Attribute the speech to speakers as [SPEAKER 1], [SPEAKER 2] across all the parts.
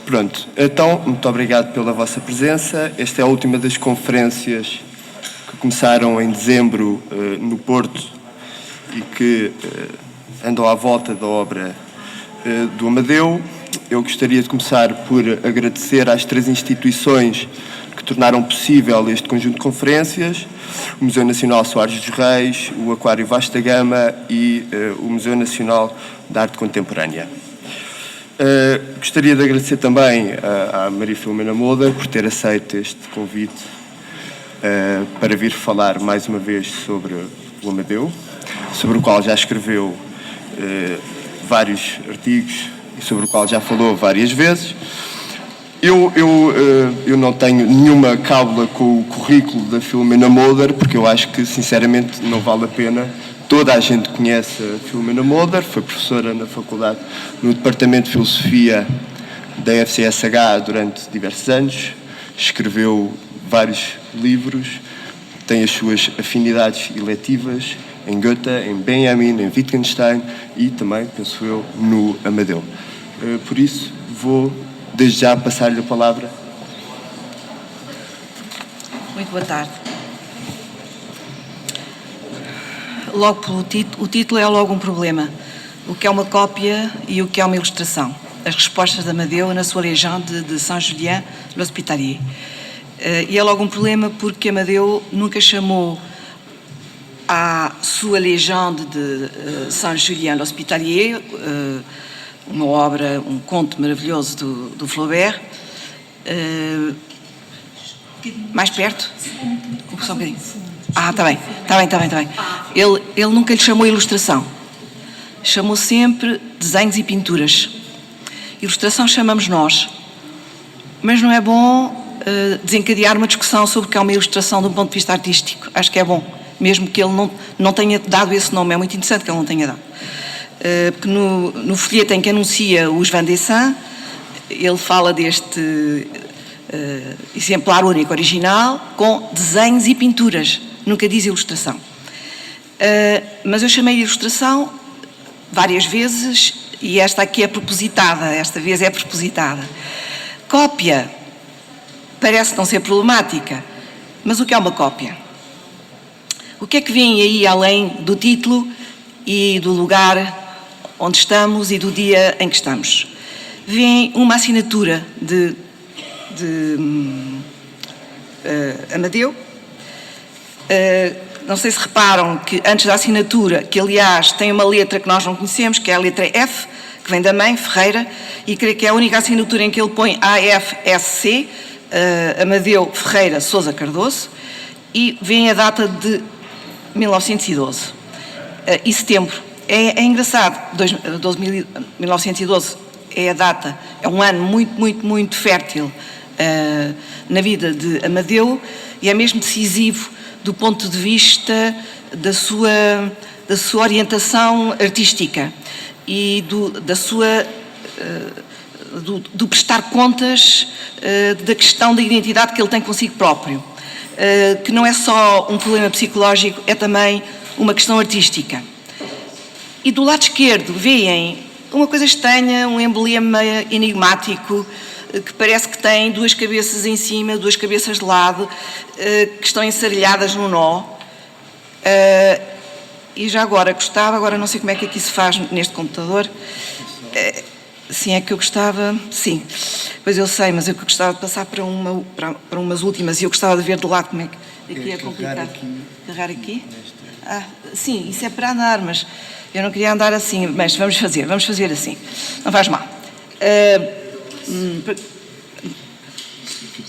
[SPEAKER 1] Pronto, então, muito obrigado pela vossa presença. Esta é a última das conferências que começaram em dezembro no Porto e que andam à volta da obra do Amadeu. Eu gostaria de começar por agradecer às 3 instituições que tornaram possível este conjunto de conferências: o Museu Nacional Soares dos Reis, o Aquário Vasta Gama e o Museu Nacional de Arte Contemporânea. Gostaria de agradecer também à Maria Filomena Mulder por ter aceito este convite para vir falar mais uma vez sobre o Amadeu, sobre o qual já escreveu vários artigos e sobre o qual já falou várias vezes. Eu não tenho nenhuma cábula com o currículo da Filomena Mulder, porque eu acho que, sinceramente, não vale a pena. Toda a gente conhece a Filomena Mulder, foi professora na faculdade, no Departamento de Filosofia da FCSH durante diversos anos, escreveu vários livros, tem as suas afinidades eletivas em Goethe, em Benjamin, em Wittgenstein e também, penso eu, no Amadeu. Por isso, vou desde já passar-lhe a palavra.
[SPEAKER 2] Muito boa tarde. Logo pelo título, o título é logo um problema. O que é uma cópia e o que é uma ilustração. As respostas de Amadeu na sua Légende de Saint-Julien l'Hospitalier. E é logo um problema porque Amadeu nunca chamou à sua Légende de Saint-Julien l'Hospitalier, uma obra, um conto maravilhoso do Flaubert. Mais perto? Só um bocadinho. Está bem. Ele nunca lhe chamou ilustração. Chamou sempre desenhos e pinturas. Ilustração chamamos nós. Mas não é bom desencadear uma discussão sobre o que é uma ilustração de um ponto de vista artístico. Acho que é bom, mesmo que ele não tenha dado esse nome. É muito interessante que ele não tenha dado. Porque no folheto em que anuncia os Van Dessin, ele fala deste exemplar único original com desenhos e pinturas. Nunca diz ilustração. Mas eu chamei de ilustração várias vezes e esta aqui é propositada, esta vez é propositada. Cópia parece não ser problemática, mas o que é uma cópia? O que é que vem aí além do título e do lugar onde estamos e do dia em que estamos? Vem uma assinatura de Amadeu. Não sei se reparam que antes da assinatura, que aliás tem uma letra que nós não conhecemos, que é a letra F, que vem da mãe, Ferreira, e creio que é a única assinatura em que ele põe AFSC, Amadeu Ferreira Sousa Cardoso, e vem a data de 1912 e setembro. É engraçado, 1912 é a data, é um ano muito fértil na vida de Amadeu e é mesmo decisivo do ponto de vista da sua orientação artística e do prestar contas da questão da identidade que ele tem consigo próprio, que não é só um problema psicológico, é também uma questão artística. E do lado esquerdo veem uma coisa estranha, um emblema enigmático, que parece que tem 2 cabeças em cima, 2 cabeças de lado, que estão ensarilhadas num nó. E já agora não sei como é que aqui se faz neste computador. Sim, é que eu gostava, sim, pois eu sei, mas eu gostava de passar para umas últimas e eu gostava de ver de lado como é que aqui é complicado. Carregar aqui? Sim, isso é para andar, mas eu não queria andar assim, mas vamos fazer assim, não faz mal.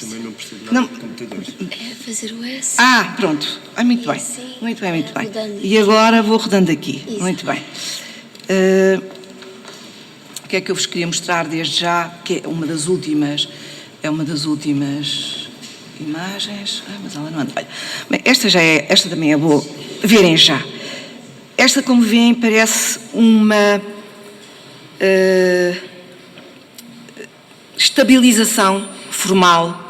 [SPEAKER 1] Também não percebo nada de computadores.
[SPEAKER 3] É fazer o S.
[SPEAKER 2] Pronto. Muito bem.
[SPEAKER 3] Sim.
[SPEAKER 2] Muito bem.
[SPEAKER 3] Rodando
[SPEAKER 2] E agora vou rodando aqui.
[SPEAKER 3] Isso.
[SPEAKER 2] Muito bem. O que é que eu vos queria mostrar desde já, que é uma das últimas imagens. Mas ela não anda. Olha, bem, esta também é boa. Verem já. Esta, como veem, parece uma estabilização formal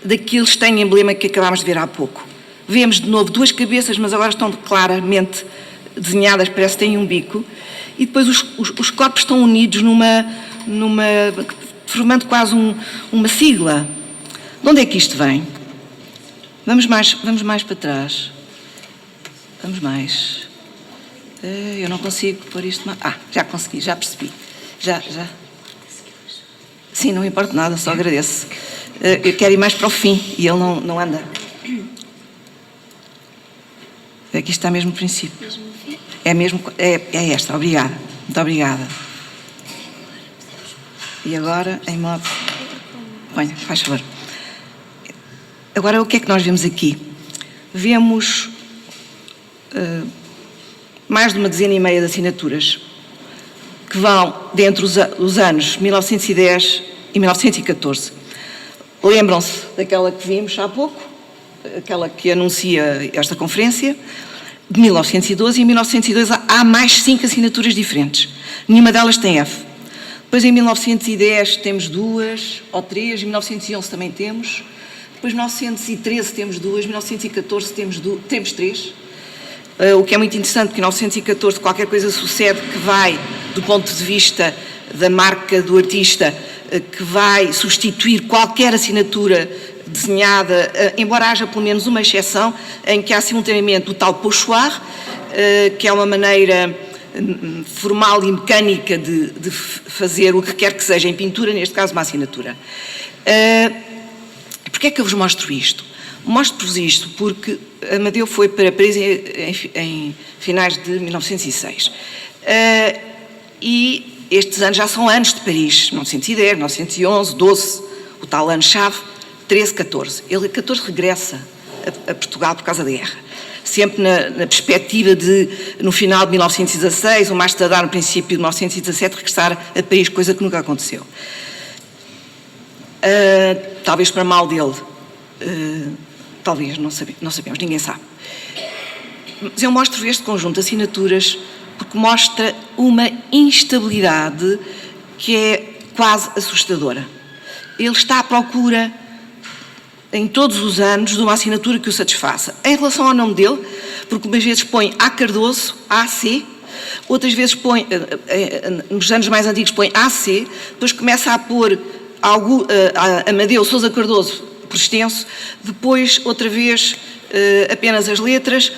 [SPEAKER 2] daquele estranho emblema que acabámos de ver há pouco. Vemos de novo 2 cabeças, mas agora estão claramente desenhadas, parece que têm um bico, e depois os corpos estão unidos formando quase uma sigla. De onde é que isto vem? Vamos mais para trás. Vamos mais. Eu não consigo pôr isto mais. Já consegui, já percebi. Já. Sim, não importa nada, só agradeço. Eu quero ir mais para o fim e ele não anda. Aqui está mesmo o princípio. É mesmo, é esta, obrigada. Muito obrigada. E agora, em modo... Ponha, faz favor. Agora, o que é que nós vemos aqui? Vemos mais de uma dezena e meia de assinaturas que vão dentre os anos 1910 e 1914. Lembram-se daquela que vimos há pouco, aquela que anuncia esta conferência, de 1912, e em 1912 há mais 5 assinaturas diferentes. Nenhuma delas tem F. Depois, em 1910, temos 2 ou 3, em 1911 também temos. Depois, em 1913, temos 2, em 1914, temos 3. O que é muito interessante, porque em 1914 qualquer coisa sucede que vai, do ponto de vista da marca do artista, que vai substituir qualquer assinatura desenhada, embora haja pelo menos uma exceção, em que há simultaneamente o tal pochoir, que é uma maneira formal e mecânica de fazer o que quer que seja em pintura, neste caso uma assinatura. Porquê é que eu vos mostro isto? Mostro-vos isto porque Amadeu foi para Paris em finais de 1906. E estes anos já são anos de Paris, 1910, 1911, 12, o tal ano-chave, 13, 14. Ele, 14, regressa a Portugal por causa da guerra. Sempre na perspectiva de, no final de 1916, ou mais tardar no princípio de 1917, regressar a Paris, coisa que nunca aconteceu. Talvez para mal dele. Talvez, não sabemos, ninguém sabe. Mas eu mostro este conjunto de assinaturas porque mostra uma instabilidade que é quase assustadora. Ele está à procura, em todos os anos, de uma assinatura que o satisfaça. Em relação ao nome dele, porque umas vezes põe A. Cardoso, AC, outras vezes põe, nos anos mais antigos põe AC, depois começa a pôr Amadeu Sousa Cardoso, por extenso, depois, outra vez, apenas as letras,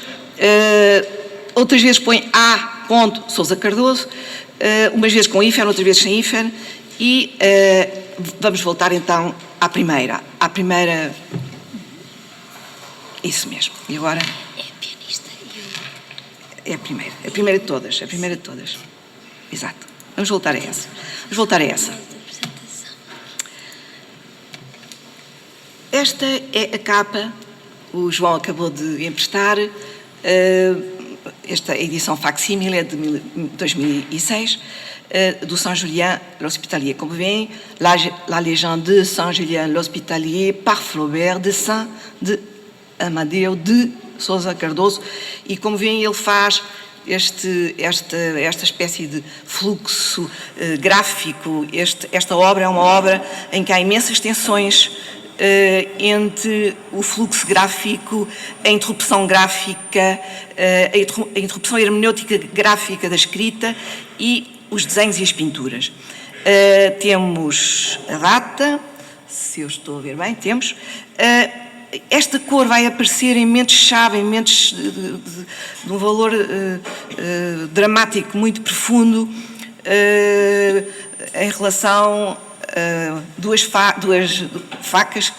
[SPEAKER 2] outras vezes põe A. Sousa Cardoso, umas vezes com hífen, outras vezes sem hífen, e vamos voltar então à primeira. Isso mesmo. E agora?
[SPEAKER 3] É a pianista e
[SPEAKER 2] É a primeira de todas, Exato. Vamos voltar a essa. Esta é a capa, o João acabou de emprestar, esta edição facsímile é de 2006, do Saint-Julien l'Hospitalier. Como veem, la légende de Saint-Julien l'Hospitalier par Flaubert, dessin de Amadeu de Sousa Cardoso, e como veem ele faz esta espécie de fluxo gráfico. Esta obra é uma obra em que há imensas tensões entre o fluxo gráfico, a interrupção gráfica, a interrupção hermenêutica gráfica da escrita e os desenhos e as pinturas. Temos a data, se eu estou a ver bem, temos. Esta cor vai aparecer em mentes-chave, em mentes de um valor dramático muito profundo em relação duas facas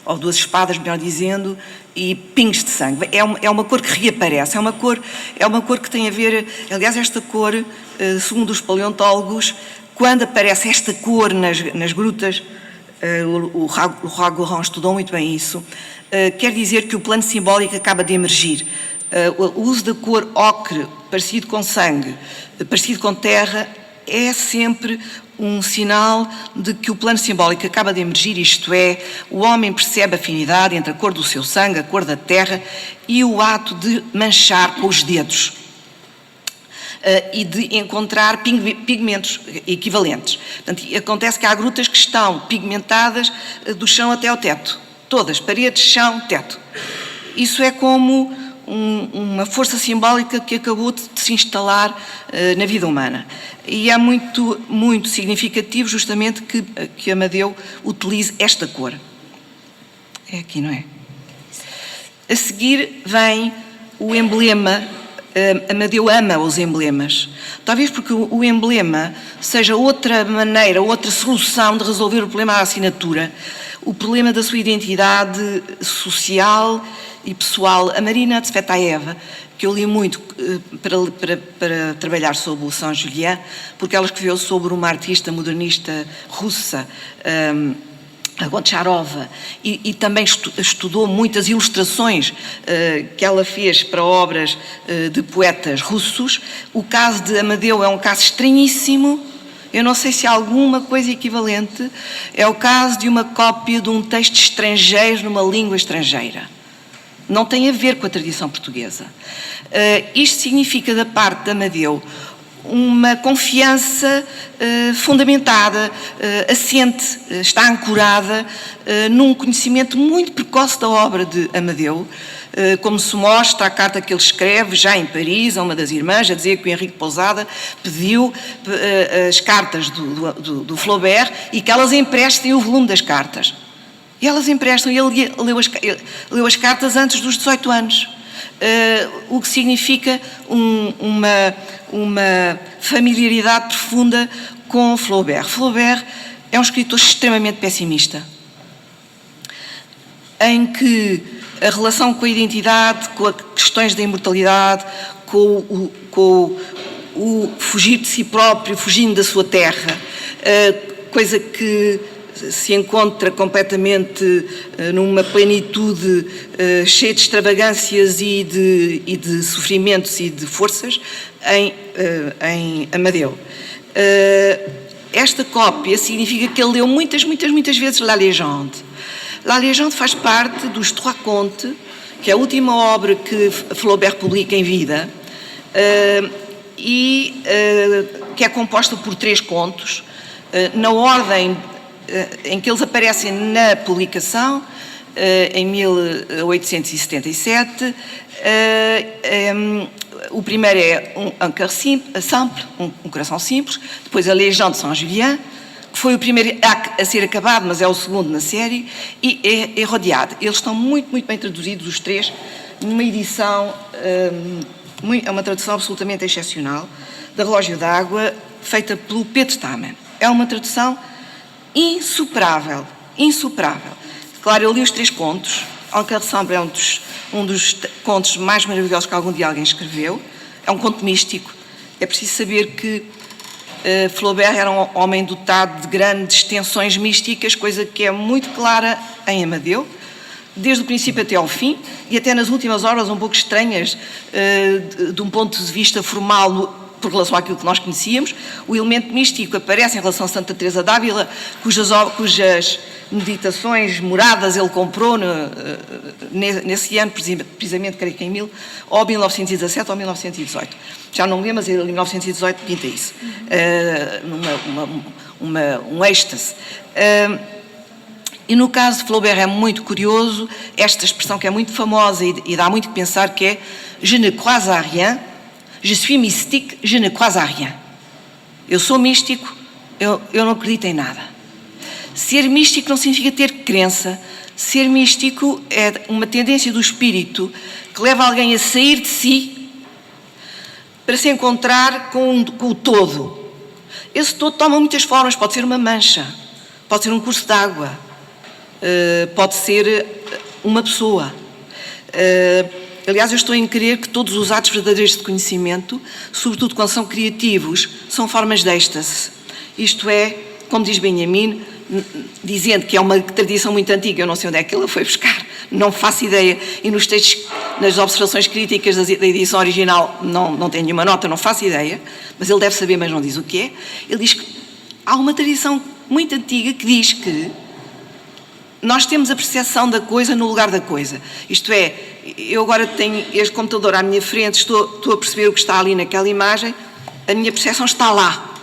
[SPEAKER 2] ou duas espadas, melhor dizendo, e pingos de sangue. É uma cor que reaparece, é uma cor que tem a ver, aliás, esta cor, segundo os paleontólogos, quando aparece esta cor nas grutas, o Ragoran estudou muito bem isso, quer dizer que o plano simbólico acaba de emergir. O uso da cor ocre, parecido com sangue, parecido com terra, é sempre um sinal de que o plano simbólico acaba de emergir, isto é, o homem percebe a afinidade entre a cor do seu sangue, a cor da terra e o ato de manchar com os dedos e de encontrar pigmentos equivalentes. Portanto, acontece que há grutas que estão pigmentadas do chão até ao teto, todas, paredes, chão, teto. Isso é como uma força simbólica que acabou de se instalar na vida humana. E é muito, muito significativo justamente que Amadeu utilize esta cor. É aqui, não é? A seguir vem o emblema. Amadeu ama os emblemas. Talvez porque o emblema seja outra maneira, outra solução de resolver o problema da assinatura, o problema da sua identidade social e pessoal. A Marina Tsvetaeva, que eu li muito para trabalhar sobre o Saint-Julien, porque ela escreveu sobre uma artista modernista russa, a Goncharova, e também estudou muitas ilustrações que ela fez para obras de poetas russos. O caso de Amadeu é um caso estranhíssimo. Eu não sei se há alguma coisa equivalente. É o caso de uma cópia de um texto estrangeiro numa língua estrangeira. Não tem a ver com a tradição portuguesa. Isto significa, da parte de Amadeu, uma confiança fundamentada, assente, está ancorada num conhecimento muito precoce da obra de Amadeu, como se mostra a carta que ele escreve já em Paris a uma das irmãs, a dizer que o Henrique Pousada pediu as cartas do Flaubert e que elas emprestem o volume das cartas. E elas emprestam, e ele leu as cartas antes dos 18 anos. O que significa uma familiaridade profunda com Flaubert. Flaubert é um escritor extremamente pessimista, em que a relação com a identidade, com as questões da imortalidade, com o fugir de si próprio, fugindo da sua terra, coisa que se encontra completamente numa plenitude cheia de extravagâncias e de sofrimentos e de forças em Amadeu. Esta cópia significa que ele leu muitas vezes La Légende. La Légende faz parte dos Trois Contes, que é a última obra que Flaubert publica em vida, e que é composta por 3 contos, na ordem em que eles aparecem na publicação, em 1877. O primeiro é um cœur simple, um coração simples, depois a Légende de Saint-Julien, que foi o primeiro a ser acabado, mas é o segundo na série, e Hérodiade. Eles estão muito bem traduzidos, os 3, numa edição, é uma tradução absolutamente excepcional, da Relógio d'Água, feita pelo Pedro Taman. É uma tradução insuperável. Claro, eu li os 3 contos. En cœur simple é um dos contos mais maravilhosos que algum dia alguém escreveu. É um conto místico. É preciso saber que Flaubert era um homem dotado de grandes tensões místicas, coisa que é muito clara em Amadeu, desde o princípio até ao fim, e até nas últimas obras um pouco estranhas, de um ponto de vista formal, por relação àquilo que nós conhecíamos. O elemento místico aparece em relação a Santa Teresa d'Ávila, cujas meditações, moradas, ele comprou nesse ano, precisamente, creio que em 1917 ou 1918. Já não me lembro, mas em 1918 pinta isso. Um êxtase. E no caso de Flaubert é muito curioso esta expressão que é muito famosa e dá muito que pensar, que é je ne crois à rien, je suis mystique, je ne crois à rien. Eu sou místico, eu não acredito em nada. Ser místico não significa ter crença. Ser místico é uma tendência do espírito que leva alguém a sair de si para se encontrar com o todo. Esse todo toma muitas formas. Pode ser uma mancha, pode ser um curso de água, pode ser uma pessoa. Aliás, eu estou em crer que todos os atos verdadeiros de conhecimento, sobretudo quando são criativos, são formas de êxtase. Isto é, como diz Benjamin, dizendo que é uma tradição muito antiga, eu não sei onde é que ele foi buscar, não faço ideia, e nos textos, nas observações críticas da edição original não tem nenhuma nota, não faço ideia, mas ele deve saber, mas não diz o que é. Ele diz que há uma tradição muito antiga que diz que nós temos a percepção da coisa no lugar da coisa. Isto é, eu agora tenho este computador à minha frente, estou a perceber o que está ali naquela imagem, a minha percepção está lá.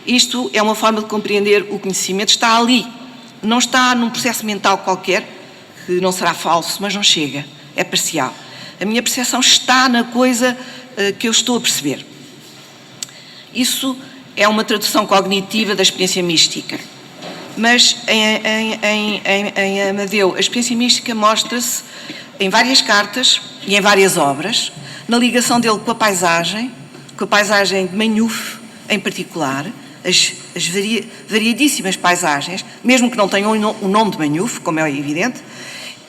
[SPEAKER 2] Isto é uma forma de compreender o conhecimento, está ali, não está num processo mental qualquer, que não será falso, mas não chega, é parcial. A minha percepção está na coisa que eu estou a perceber. Isso é uma tradução cognitiva da experiência mística. Mas em Amadeu, a experiência mística mostra-se em várias cartas e em várias obras, na ligação dele com a paisagem de Manhouf em particular, as variadíssimas paisagens, mesmo que não tenham o nome de Manhouf, como é evidente,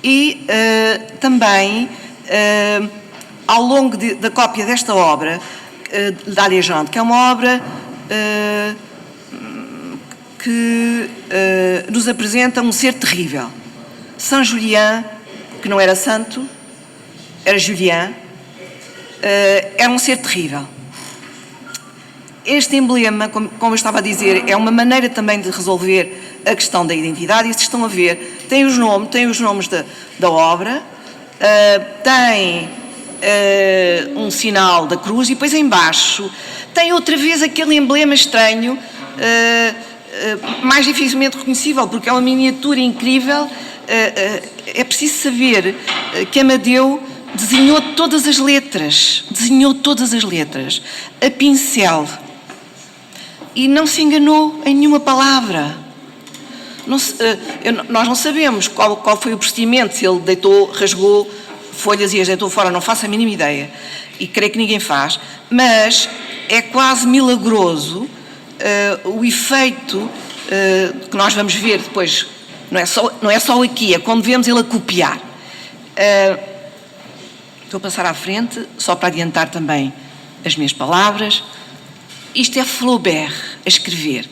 [SPEAKER 2] e também, ao longo da cópia desta obra, da Légende, que é uma obra que nos apresenta um ser terrível. Saint Julien, que não era santo, era Julien, era um ser terrível. Este emblema, como eu estava a dizer, é uma maneira também de resolver a questão da identidade, e se estão a ver, tem os nomes da obra, tem um sinal da cruz, e depois em baixo tem outra vez aquele emblema estranho, mais dificilmente reconhecível, porque é uma miniatura incrível. É preciso saber que Amadeu desenhou todas as letras, a pincel, e não se enganou em nenhuma palavra. Nós não sabemos qual foi o procedimento, se ele rasgou folhas e as deitou fora, não faço a mínima ideia, e creio que ninguém faz, mas é quase milagroso o efeito que nós vamos ver depois. Não é só aqui, é quando vemos ele a copiar. Estou a passar à frente, só para adiantar também as minhas palavras. Isto é Flaubert a escrever.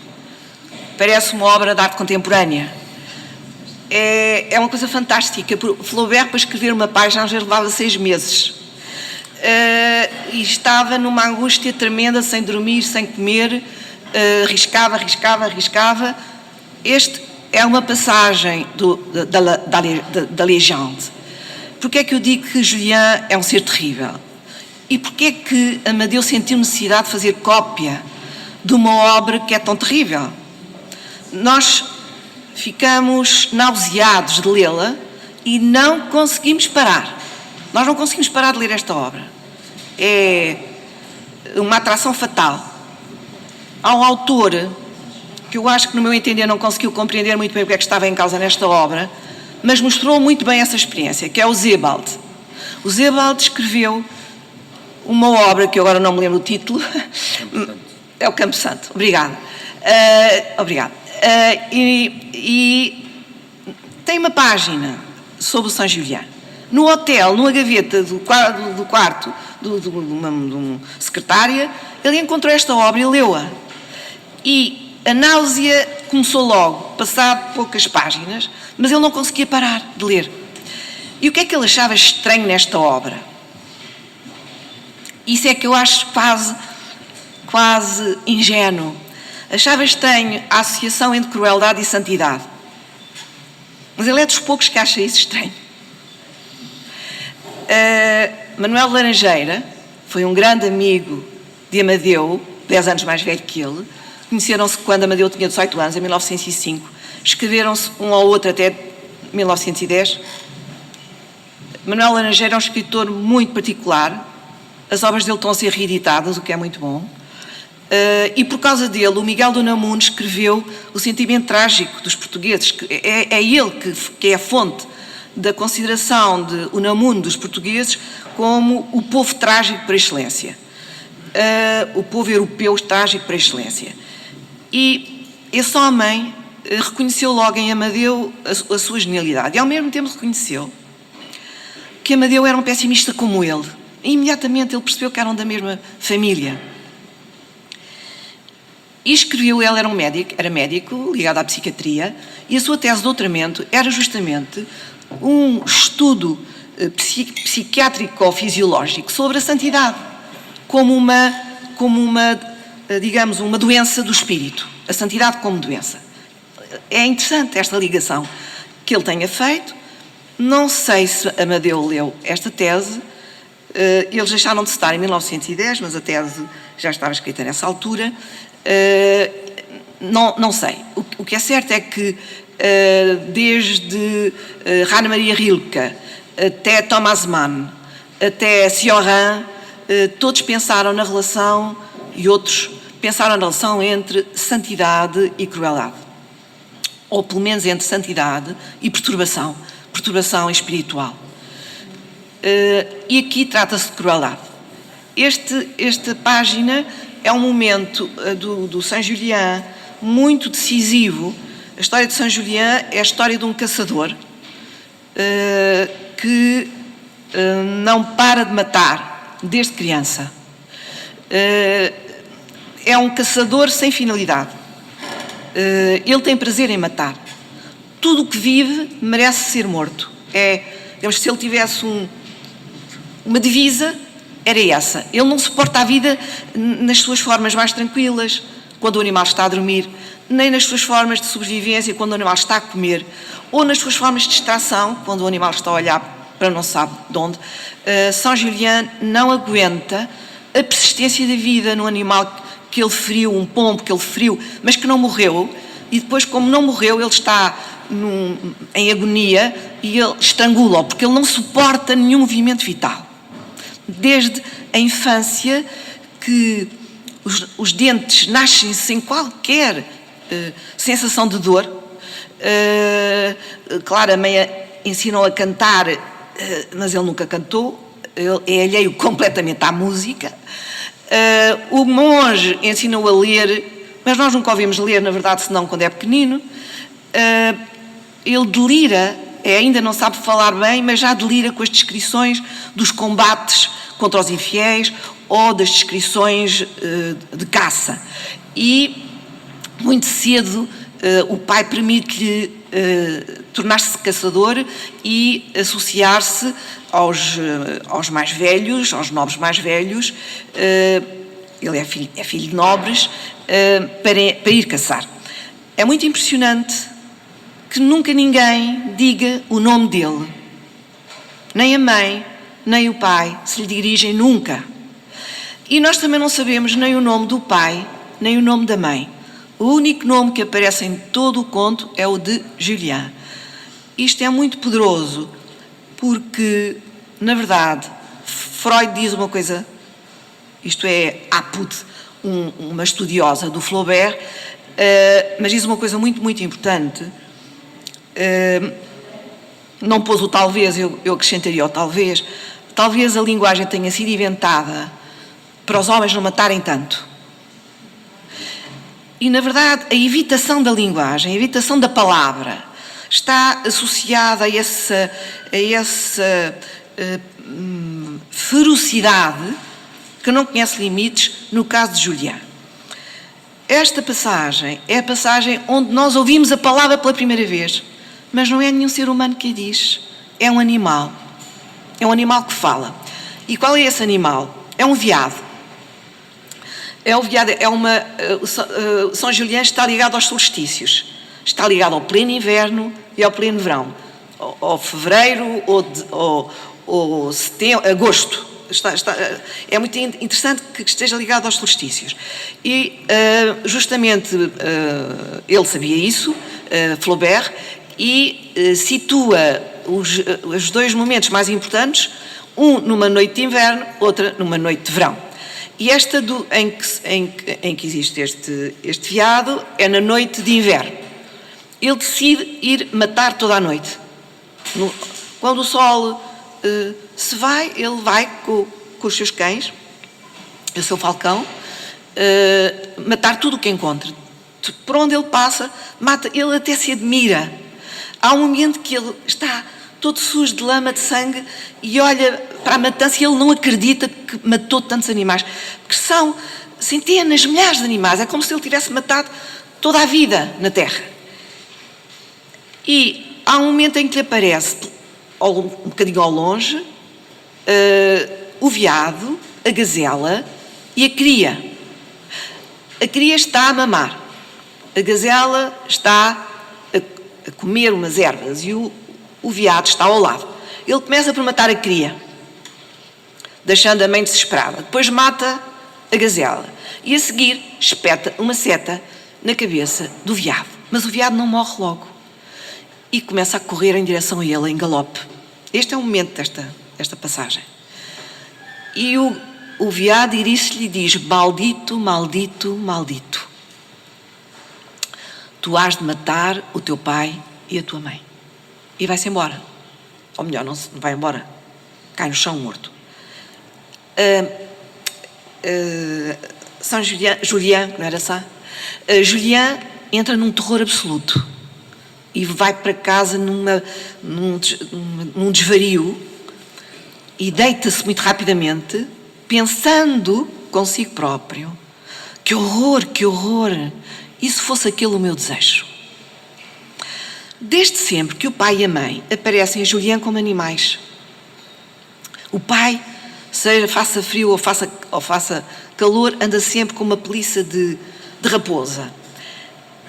[SPEAKER 2] Parece uma obra de arte contemporânea. É uma coisa fantástica. Flaubert, para escrever uma página, já levava 6 meses. E estava numa angústia tremenda, sem dormir, sem comer, riscava. Este é uma passagem da Légende. Porquê é que eu digo que Julien é um ser terrível? E porquê é que Amadeu sentiu necessidade de fazer cópia de uma obra que é tão terrível? Nós ficamos nauseados de lê-la e não conseguimos parar. Nós não conseguimos parar de ler esta obra. É uma atração fatal. Há um autor que eu acho que, no meu entender, não conseguiu compreender muito bem o que é que estava em causa nesta obra, mas mostrou muito bem essa experiência, que é o Sebald. O Sebald escreveu uma obra que eu agora não me lembro o título. É o Campo Santo. Obrigada. E tem uma página sobre o Saint Julien. No hotel, numa gaveta do quarto de uma secretária, ele encontrou esta obra e leu-a. E a náusea começou logo, passado poucas páginas, mas ele não conseguia parar de ler. E o que é que ele achava estranho nesta obra? Isso é que eu acho quase ingênuo. Achava estranho a associação entre crueldade e santidade. Mas ele é dos poucos que acha isso estranho. Manuel de Laranjeira foi um grande amigo de Amadeu, 10 anos mais velho que ele. Conheceram-se quando Amadeu tinha 18 anos, em 1905. Escreveram-se um ao outro até 1910. Manuel Laranjeira é um escritor muito particular. As obras dele estão a ser reeditadas, o que é muito bom. E por causa dele, o Miguel de Unamuno escreveu O Sentimento Trágico dos Portugueses. É ele que é a fonte da consideração de Unamuno dos portugueses como o povo trágico por excelência. O povo europeu trágico por excelência. E esse homem reconheceu logo em Amadeu a sua genialidade. E ao mesmo tempo reconheceu que Amadeu era um pessimista como ele. E imediatamente ele percebeu que eram da mesma família. E escreveu, ele era médico, ligado à psiquiatria, e a sua tese de doutoramento era justamente um estudo psiquiátrico-fisiológico sobre a santidade, como uma, digamos, uma doença do espírito, a santidade como doença. É interessante esta ligação que ele tenha feito. Não sei se Amadeu leu esta tese. Eles deixaram de citar em 1910, mas a tese já estava escrita nessa altura. Não sei. O que é certo é que desde Rainer Maria Rilke até Thomas Mann, até Cioran, todos pensaram na relação, e outros pensaram na relação entre santidade e crueldade. Ou pelo menos entre santidade e perturbação espiritual. E aqui trata-se de crueldade. Esta página é um momento do Saint Julien muito decisivo. A história de Saint Julien é a história de um caçador que não para de matar desde criança. É um caçador sem finalidade. Ele tem prazer em matar. Tudo o que vive merece ser morto. Digamos, se ele tivesse uma divisa, era essa. Ele não suporta a vida nas suas formas mais tranquilas, quando o animal está a dormir, nem nas suas formas de sobrevivência, quando o animal está a comer, ou nas suas formas de distração, quando o animal está a olhar para não sabe de onde. Saint Julien não aguenta a persistência da vida no animal que ele feriu, um pombo que ele feriu, mas que não morreu, e depois, como não morreu, ele está em agonia e ele estrangula-o, porque ele não suporta nenhum movimento vital. Desde a infância que os dentes nascem sem qualquer sensação de dor. Claro, a mãe ensinou a cantar, mas ele nunca cantou, ele é alheio completamente à música. O monge ensinou a ler, mas nós nunca ouvimos ler, na verdade, senão quando é pequenino. Ele delira, ainda não sabe falar bem, mas já delira com as descrições dos combates contra os infiéis ou das descrições de caça. E, muito cedo, o pai permite-lhe tornar-se caçador e associar-se aos mais velhos, aos nobres mais velhos. Ele é filho de nobres, para ir caçar. É muito impressionante que nunca ninguém diga o nome dele. Nem a mãe, nem o pai se lhe dirigem nunca. E nós também não sabemos nem o nome do pai, nem o nome da mãe. O único nome que aparece em todo o conto é o de Julien. Isto é muito poderoso, porque, na verdade, Freud diz uma coisa, isto é, Apud, uma estudiosa do Flaubert, mas diz uma coisa muito, muito importante. Não pôs o talvez, eu acrescentaria o talvez. Talvez a linguagem tenha sido inventada para os homens não matarem tanto. E, na verdade, a evitação da linguagem, a evitação da palavra, está associada a essa ferocidade que não conhece limites no caso de Julien. Esta passagem é a passagem onde nós ouvimos a palavra pela primeira vez, mas não é nenhum ser humano que a diz, é um animal. É um animal que fala. E qual é esse animal? É um veado. São Julien está ligado aos solstícios. Está ligado ao pleno inverno e ao pleno verão. Ao fevereiro ou setembro, agosto. É muito interessante que esteja ligado aos solstícios. E justamente ele sabia isso, Flaubert, e situa os dois momentos mais importantes, um numa noite de inverno, outra numa noite de verão. E esta em que existe este veado é na noite de inverno. Ele decide ir matar toda a noite. Quando o sol se vai, ele vai com os seus cães, o seu falcão, matar tudo o que encontra. Por onde ele passa, mata. Ele até se admira. Há um momento que ele está todo sujo de lama, de sangue, e olha para a matança e ele não acredita que matou tantos animais, porque são centenas, milhares de animais. É como se ele tivesse matado toda a vida na Terra. E há um momento em que lhe aparece, um bocadinho ao longe, o veado, a gazela e a cria. A cria está a mamar. A gazela está a comer umas ervas e o veado está ao lado. Ele começa por matar a cria, deixando a mãe desesperada. Depois mata a gazela e a seguir espeta uma seta na cabeça do veado. Mas o veado não morre logo e começa a correr em direção a ele em galope. Este é o momento desta passagem. E o veado iriço-lhe diz: maldito, maldito, maldito, tu hás de matar o teu pai e a tua mãe. E vai-se embora. Ou melhor, não vai embora, cai no chão morto. São Julián, não era assim? Julián entra num terror absoluto e vai para casa num desvario e deita-se muito rapidamente, pensando consigo próprio: que horror, que horror, e se fosse aquele o meu desejo? Desde sempre que o pai e a mãe aparecem a Julián como animais. O pai, seja faça frio ou faça calor, anda sempre com uma peliça de raposa.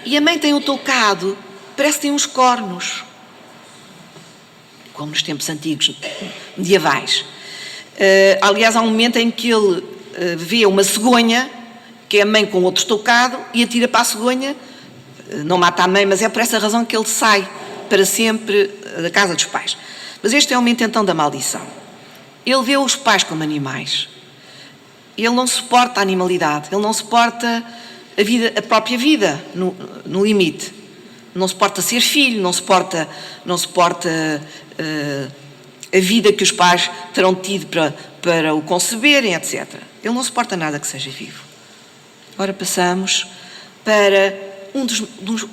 [SPEAKER 2] E a mãe tem um toucado, parece que tem uns cornos, como nos tempos antigos, medievais. Aliás, há um momento em que ele vê uma cegonha, que é a mãe com outro toucado, e atira para a cegonha. Não mata a mãe, mas é por essa razão que ele sai para sempre da casa dos pais. Mas este é o momento então da maldição. Ele vê os pais como animais. Ele não suporta a animalidade, ele não suporta a própria vida no limite. Não suporta ser filho, não suporta a vida que os pais terão tido para o conceberem, etc. Ele não suporta nada que seja vivo. Agora passamos para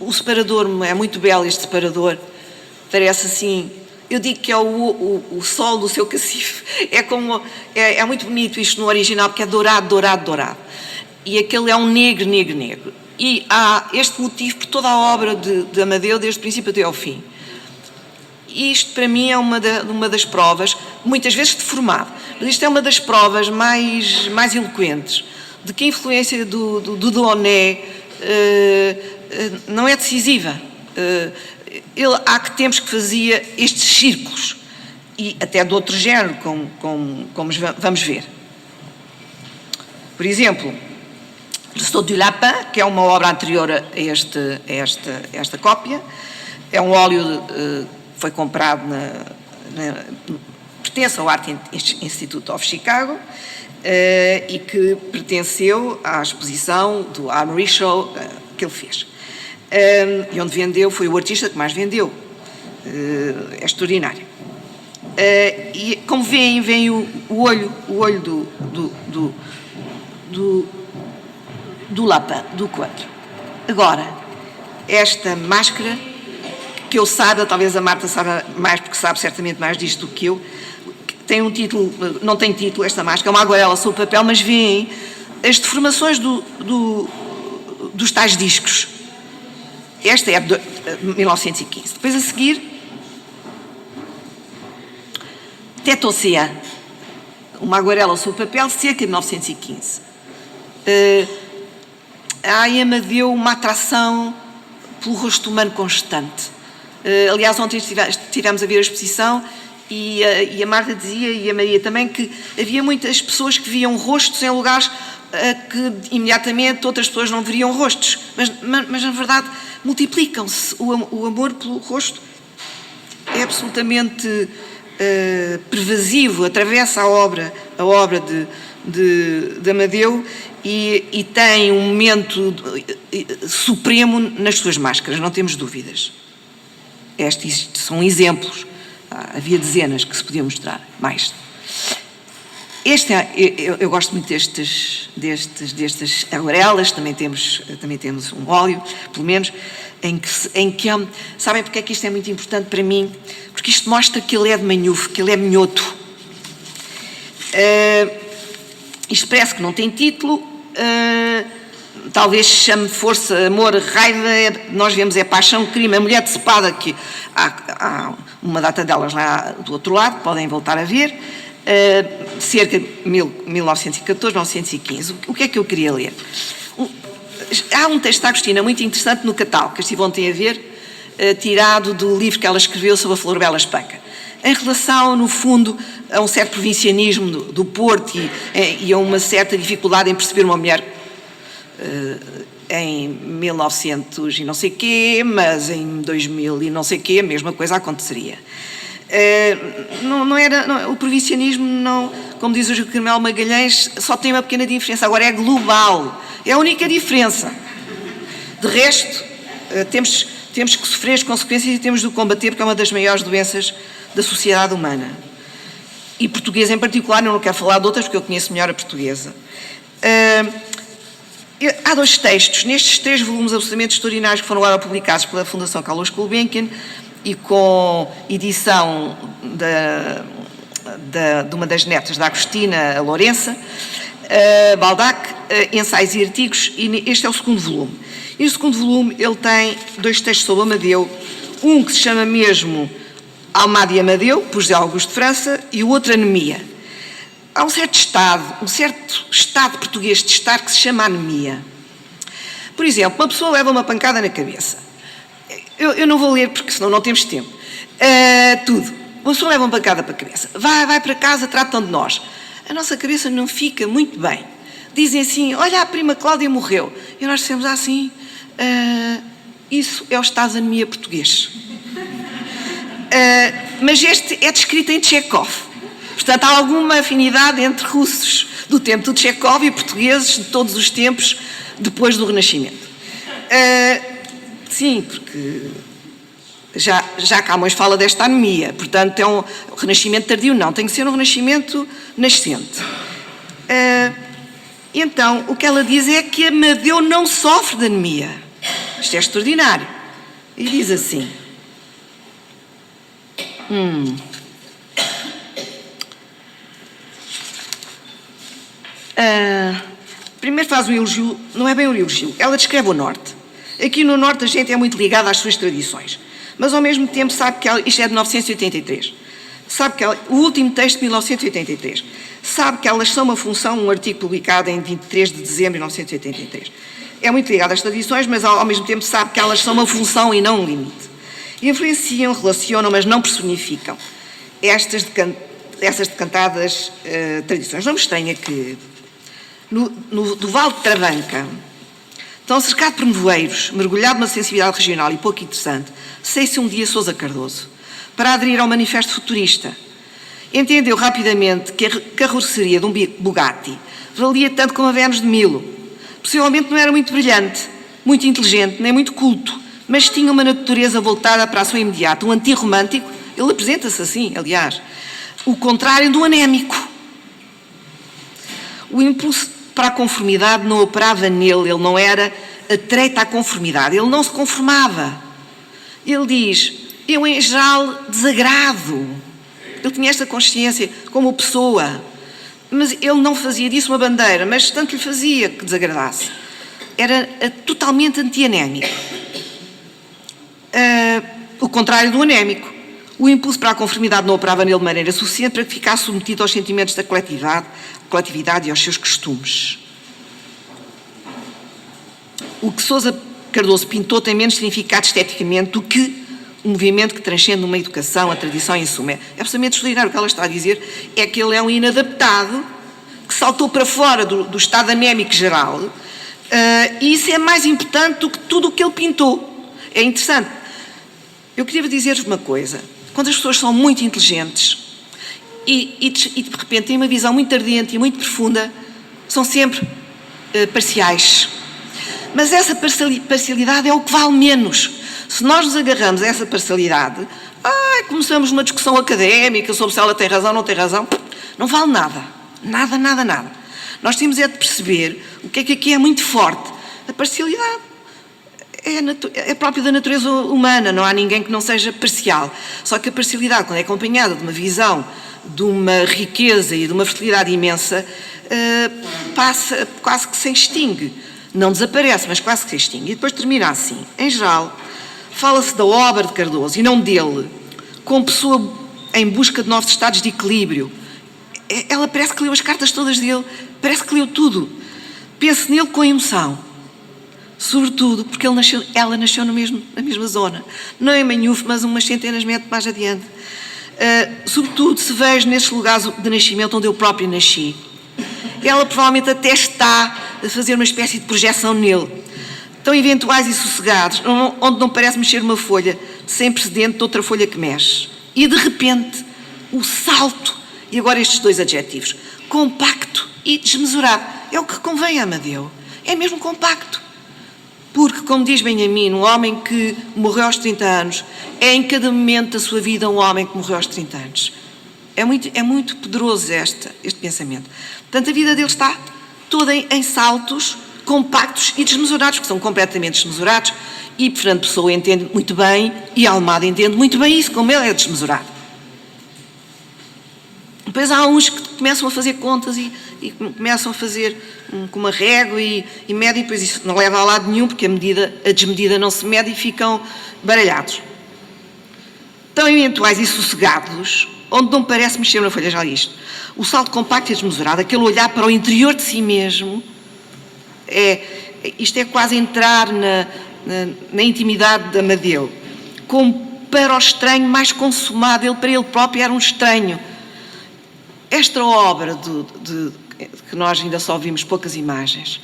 [SPEAKER 2] o separador. É muito belo este separador, parece assim, eu digo que é o sol do seu cacife. É muito bonito isto no original, porque é dourado, dourado, dourado. E aquele é um negro, negro, negro. E há este motivo por toda a obra de Amadeu, desde o princípio até ao fim. E isto, para mim, é uma das provas, muitas vezes deformado, mas isto é uma das provas mais eloquentes de que a influência do Delaunay não é decisiva. Ele há que tempos que fazia estes círculos, e até de outro género, como vamos ver. Por exemplo, Le Saut du Lapin, que é uma obra anterior a esta cópia, é um óleo que foi comprado pertence ao Art Institute of Chicago, e que pertenceu à exposição do Armory Show que ele fez. E onde vendeu, foi o artista que mais vendeu. É extraordinário. E como veem, vem o olho do Lapin, do coelho. Agora, esta máscara, que eu saiba, talvez a Marta saiba mais, porque sabe certamente mais disto do que eu, tem um título, não tem título esta máscara, é uma aguarela sobre papel, mas veem as deformações dos tais discos. Esta é de 1915. Depois a seguir, Tête Océan, uma aguarela sobre papel, cerca de 1915. A Aima deu uma atração pelo rosto humano constante. Aliás, ontem estivemos a ver a exposição e a Marta dizia, e a Maria também, que havia muitas pessoas que viam rostos em lugares que imediatamente outras pessoas não veriam rostos, mas na verdade multiplicam-se. O amor pelo rosto é absolutamente pervasivo, atravessa a obra de Amadeu e tem um momento supremo nas suas máscaras, não temos dúvidas. Estes são exemplos, havia dezenas que se podiam mostrar, mais. Eu gosto muito destas aguarelas, também temos um óleo, pelo menos, em que sabem porque é que isto é muito importante para mim? Porque isto mostra que ele é de manhufo, que ele é minhoto. Isto parece que não tem título, talvez chame força, amor, raiva, nós vemos é paixão, crime, a mulher decepada, que há uma data delas lá do outro lado, podem voltar a ver, cerca de 1914, 1915. O que é que eu queria ler? Há um texto da Agostina muito interessante no catálogo, que estive ontem a ver, tirado do livro que ela escreveu sobre a Florbela Espanca, em relação, no fundo, a um certo provincianismo do Porto e a uma certa dificuldade em perceber uma mulher em 1900 e não sei quê, mas em 2000 e não sei quê, a mesma coisa aconteceria. O provincianismo não, como diz o Joaquim Magalhães, só tem uma pequena diferença, agora é global. É a única diferença. De resto, temos que sofrer as consequências e temos de o combater, porque é uma das maiores doenças da sociedade humana. E portuguesa em particular, eu não quero falar de outras, porque eu conheço melhor a portuguesa. Há 2 textos, nestes 3 volumes absolutamente extraordinários que foram agora publicados pela Fundação Carlos Gulbenkian e com edição de uma das netas da Agostina, a Lourença, Baldac, ensaios e artigos, e este é o 2º volume. E no 2º volume ele tem 2 textos sobre Amadeu, um que se chama mesmo Almada e Amadeu, por José Augusto de França, e o outro Anemia. Há um certo estado português de estar que se chama anemia. Por exemplo, uma pessoa leva uma pancada na cabeça. Eu não vou ler porque senão não temos tempo. Tudo. Uma pessoa leva uma pancada para a cabeça. Vai para casa, tratam de nós. A nossa cabeça não fica muito bem. Dizem assim, olha, a prima Cláudia morreu. E nós dissemos assim, isso é o estado de anemia português. Mas este é descrito em Tchekov. Portanto, há alguma afinidade entre russos do tempo do Tchekov e portugueses de todos os tempos depois do Renascimento. Sim, porque já Camões fala desta anemia, portanto é um renascimento tardio, não, tem que ser um renascimento nascente. Então, o que ela diz é que Amadeu não sofre de anemia. Isto é extraordinário. E diz assim... primeiro faz um elogio, não é bem um elogio, ela descreve o Norte. Aqui no Norte a gente é muito ligada às suas tradições, mas ao mesmo tempo sabe que ela, isto é de 1983, sabe que ela, o último texto de 1983, sabe que elas são uma função, um artigo publicado em 23 de dezembro de 1983. É muito ligada às tradições, mas ao mesmo tempo sabe que elas são uma função e não um limite. Influenciam, relacionam, mas não personificam essas decantadas tradições. Não me estranha que do Val de Travanca, tão cercado por nevoeiros, mergulhado numa sensibilidade regional e pouco interessante, sei-se um dia Sousa Cardoso, para aderir ao manifesto futurista. Entendeu rapidamente que a carroceria de um Bugatti valia tanto como a Vênus de Milo. Possivelmente não era muito brilhante, muito inteligente, nem muito culto, mas tinha uma natureza voltada para a sua imediata, um antirromântico, ele apresenta-se assim, aliás, o contrário do anémico. O impulso para a conformidade não operava nele, ele não era atreito à conformidade, ele não se conformava. Ele diz, eu em geral desagrado. Ele tinha esta consciência como pessoa, mas ele não fazia disso uma bandeira, mas tanto lhe fazia que desagradasse. Era totalmente anti-anémico. O contrário do anémico. O impulso para a conformidade não operava nele de maneira suficiente para que ficasse submetido aos sentimentos da coletividade e aos seus costumes. O que Sousa Cardoso pintou tem menos significado esteticamente do que um movimento que transcende uma educação, a tradição em suma. É absolutamente extraordinário. O que ela está a dizer é que ele é um inadaptado que saltou para fora do estado anémico geral, e isso é mais importante do que tudo o que ele pintou. É interessante. Eu queria dizer-vos uma coisa. Quando as pessoas são muito inteligentes e de repente têm uma visão muito ardente e muito profunda, são sempre parciais. Mas essa parcialidade é o que vale menos. Se nós nos agarramos a essa parcialidade, começamos uma discussão académica sobre se ela tem razão ou não tem razão, não vale nada. Nada, nada, nada. Nós temos é de perceber o que aqui é muito forte. A parcialidade é próprio da natureza humana, não há ninguém que não seja parcial. Só que a parcialidade, quando é acompanhada de uma visão, de uma riqueza e de uma fertilidade imensa, passa, quase que se extingue. Não desaparece, mas quase que se extingue. E depois termina assim. Em geral, fala-se da obra de Cardoso e não dele, como pessoa em busca de novos estados de equilíbrio. Ela parece que leu as cartas todas dele, parece que leu tudo. Pense nele com emoção. Sobretudo porque ela nasceu na mesma zona. Não em Manhuf, mas umas centenas de metros mais adiante. Sobretudo se vejo nesses lugares de nascimento onde eu próprio nasci. Ela provavelmente até está a fazer uma espécie de projeção nele. Tão eventuais e sossegados, onde não parece mexer uma folha sem precedente de outra folha que mexe. E de repente, o salto, e agora estes 2 adjetivos, compacto e desmesurado. É o que convém a Amadeu. É mesmo compacto. Porque, como diz Benjamin, um homem que morreu aos 30 anos é em cada momento da sua vida um homem que morreu aos 30 anos. É muito poderoso este pensamento. Portanto, a vida dele está toda em saltos compactos e desmesurados, porque são completamente desmesurados, e Fernando Pessoa entende muito bem, e Almada entende muito bem isso, como ele é desmesurado. Depois há uns que começam a fazer contas e começam a fazer com uma régua e medem, e depois isso não leva a lado nenhum, porque a desmedida não se mede e ficam baralhados. Tão eventuais e sossegados, onde não parece mexer na folha, já isto. O salto compacto e desmesurado, aquele olhar para o interior de si mesmo, isto é quase entrar na intimidade de Amadeu, como para o estranho mais consumado, ele para ele próprio era um estranho. Esta obra que nós ainda só vimos poucas imagens,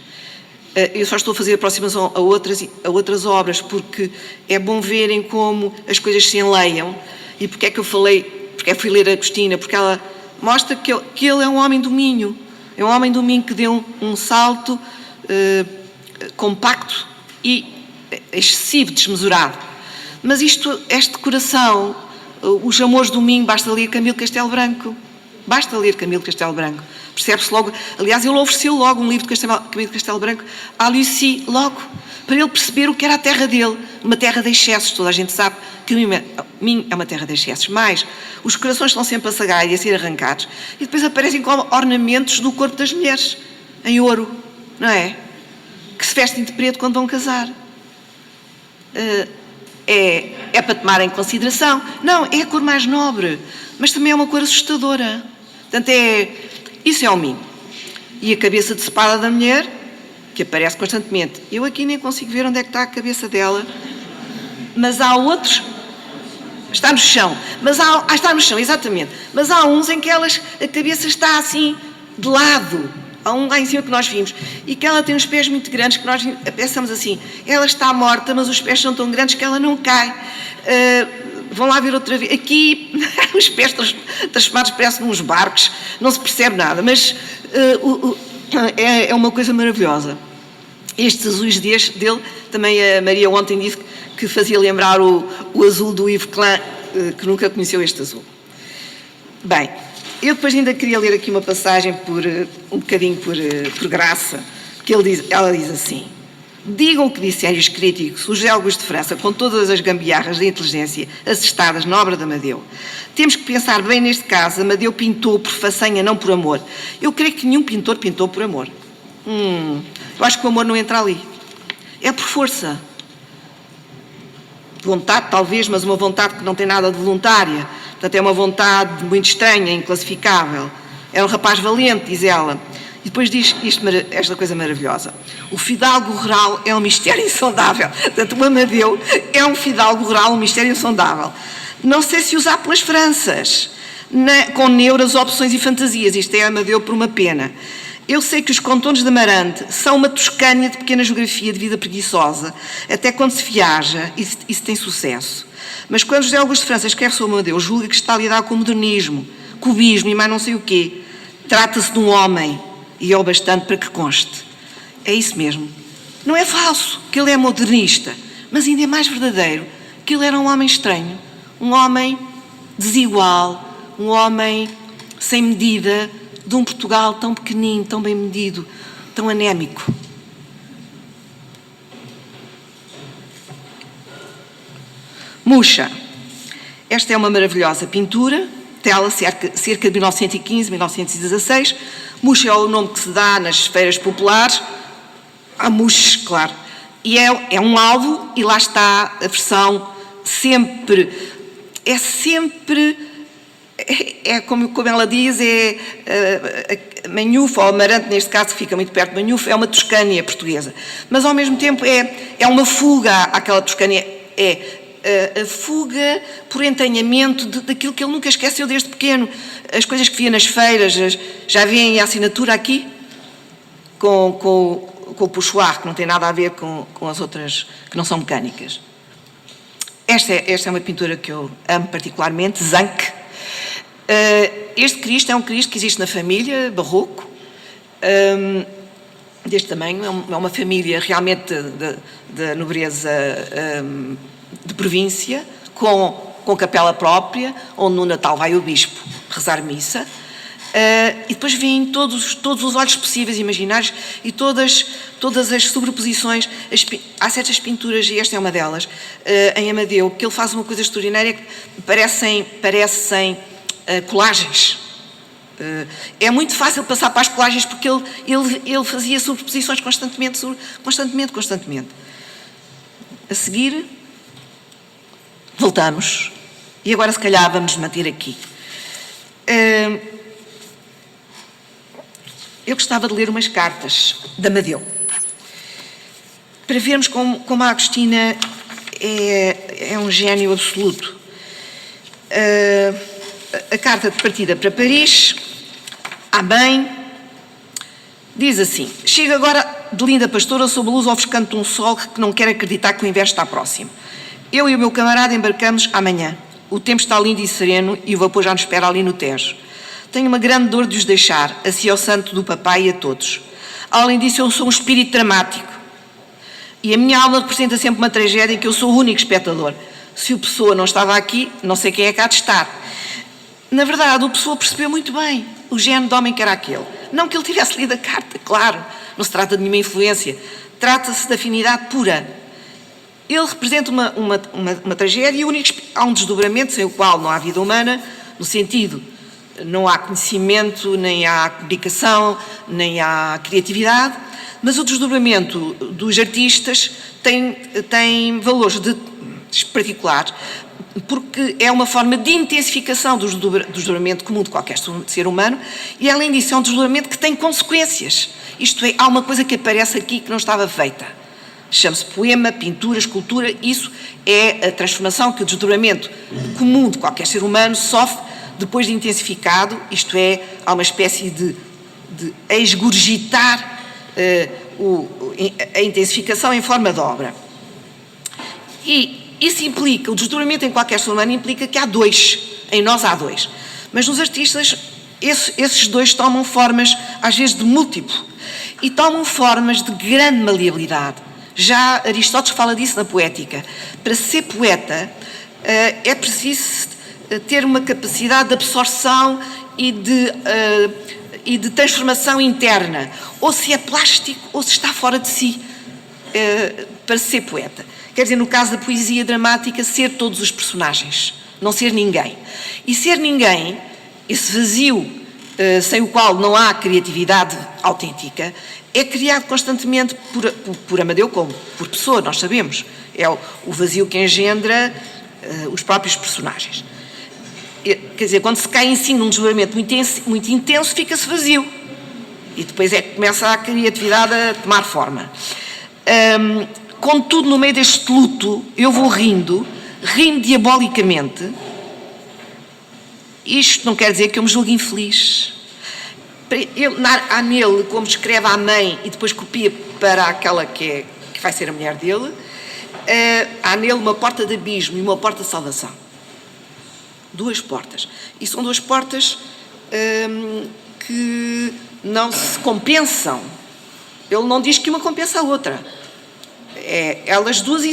[SPEAKER 2] eu só estou a fazer aproximação a outras obras, porque é bom verem como as coisas se enleiam, e porque é que fui ler a Agostina, porque ela mostra que ele é um homem do Minho, é um homem do Minho que deu um salto compacto e excessivo, desmesurado. Mas este coração, os amores do Minho, basta ler Camilo Castelo Branco. Basta ler Camilo Castelo Branco. Percebe-se logo. Aliás, ele ofereceu logo um livro de Camilo Castelo Branco à Lucy, logo, para ele perceber o que era a terra dele. Uma terra de excessos. Toda a gente sabe que Minho é uma terra de excessos. Mas os corações estão sempre a sagar e a ser arrancados. E depois aparecem como ornamentos do corpo das mulheres, em ouro, não é? Que se vestem de preto quando vão casar. É para tomar em consideração. Não, é a cor mais nobre, mas também é uma cor assustadora. Portanto, isso é o Minho. E a cabeça de espada da mulher, que aparece constantemente. Eu aqui nem consigo ver onde é que está a cabeça dela, mas há outros... Está no chão. Está no chão, exatamente. Mas há uns em que a cabeça está assim, de lado. Há um lá em cima que nós vimos, e que ela tem uns pés muito grandes, que nós pensamos assim, ela está morta, mas os pés são tão grandes que ela não cai. Vão lá ver outra vez. Aqui, os pés transformados parecem uns barcos, não se percebe nada, mas é uma coisa maravilhosa. Estes azuis dele, também a Maria ontem disse que fazia lembrar o azul do Yves Klein, que nunca conheceu este azul. Bem, eu depois ainda queria ler aqui uma passagem um bocadinho por graça, que ela diz assim: digam o que disserem os críticos, o José Augusto de França, com todas as gambiarras da inteligência assestadas na obra de Amadeu. Temos que pensar bem neste caso, Amadeu pintou por façanha, não por amor. Eu creio que nenhum pintor pintou por amor. Eu acho que o amor não entra ali. É por força. Vontade, talvez, mas uma vontade que não tem nada de voluntária. Portanto, é uma vontade muito estranha, inclassificável. É um rapaz valente, diz ela. E depois diz esta coisa maravilhosa: o fidalgo rural é um mistério insondável. Portanto, o Amadeu é um fidalgo rural, um mistério insondável. Não sei se usar pelas Franças, com neuras, opções e fantasias. Isto é Amadeu por uma pena. Eu sei que os contornos de Amarante são uma toscânia de pequena geografia de vida preguiçosa, até quando se viaja e se tem sucesso. Mas quando José Augusto de França escreve sobre Amadeu, julga que está a lidar com o modernismo, cubismo e mais não sei o quê. Trata-se de um homem, e é o bastante para que conste. É isso mesmo. Não é falso que ele é modernista, mas ainda é mais verdadeiro que ele era um homem estranho, um homem desigual, um homem sem medida, de um Portugal tão pequenino, tão bem medido, tão anémico. Muxa. Esta é uma maravilhosa pintura, tela cerca de 1915, 1916. Muxa é o nome que se dá nas feiras populares. Há muxes, claro. E é um alvo, e lá está a versão sempre... como ela diz, Manhufa, ou Amarante, neste caso, que fica muito perto de Manhufa, é uma Toscânia portuguesa. Mas, ao mesmo tempo, é uma fuga àquela Toscânia. A fuga por entranhamento daquilo que ele nunca esqueceu desde pequeno. As coisas que via nas feiras, já vêem a assinatura aqui, com o Puchoir, que não tem nada a ver com as outras, que não são mecânicas. Esta é uma pintura que eu amo particularmente, Zanck. Este Cristo é um Cristo que existe na família, barroco, deste tamanho, é uma família realmente da nobreza de província, com capela própria, onde no Natal vai o bispo rezar missa, e depois vêm todos os olhos possíveis e imaginários e todas as sobreposições. Há certas pinturas, e esta é uma delas, em Amadeu, que ele faz uma coisa extraordinária que parecem colagens. É muito fácil passar para as colagens porque ele fazia sobreposições constantemente. A seguir, voltamos. E agora, se calhar, vamos nos manter aqui. Eu gostava de ler umas cartas de Amadeu, para vermos como a Agostina é um gênio absoluto. A carta de partida para Paris, à mãe, diz assim: chego agora de linda pastora sob a luz ofuscante de um sol que não quer acreditar que o inverno está próximo. Eu e o meu camarada embarcamos amanhã. O tempo está lindo e sereno e o vapor já nos espera ali no Tejo. Tenho uma grande dor de os deixar, assim ao santo do papai e a todos. Além disso, eu sou um espírito dramático. E a minha alma representa sempre uma tragédia em que eu sou o único espectador. Se o Pessoa não estava aqui, não sei quem é que há de estar. Na verdade, o Pessoa percebeu muito bem o género de homem que era aquele. Não que ele tivesse lido a carta, claro. Não se trata de nenhuma influência. Trata-se de afinidade pura. Ele representa uma tragédia e há um desdobramento sem o qual não há vida humana, no sentido, não há conhecimento, nem há comunicação, nem há criatividade, mas o desdobramento dos artistas tem valores particulares, porque é uma forma de intensificação do desdobramento comum de qualquer ser humano e, além disso, é um desdobramento que tem consequências. Isto é, há uma coisa que aparece aqui que não estava feita. Chama-se poema, pintura, escultura. Isso é a transformação que o desdobramento comum de qualquer ser humano sofre depois de intensificado, isto é, há uma espécie de esgurgitar a intensificação em forma de obra. E isso implica, o desdobramento em qualquer ser humano implica que há dois, em nós há dois. Mas nos artistas, esses dois tomam formas, às vezes, de múltiplo, e tomam formas de grande maleabilidade. Já Aristóteles fala disso na poética. Para ser poeta, é preciso ter uma capacidade de absorção e de transformação interna. Ou se é plástico, ou se está fora de si, para ser poeta. Quer dizer, no caso da poesia dramática, ser todos os personagens, não ser ninguém. E ser ninguém, esse vazio sem o qual não há criatividade autêntica, é criado constantemente por Amadeu como por Pessoa, nós sabemos. É o vazio que engendra os próprios personagens. Quer dizer, quando se cai em si num desdobramento muito intenso, fica-se vazio. E depois é que começa a criatividade a tomar forma. Contudo, no meio deste luto, eu vou rindo diabolicamente. Isto não quer dizer que eu me julgue infeliz. Há nele, como escreve à mãe e depois copia para aquela que vai ser a mulher dele, há nele uma porta de abismo e uma porta de salvação. Duas portas. E são duas portas que não se compensam. Ele não diz que uma compensa a outra. Elas duas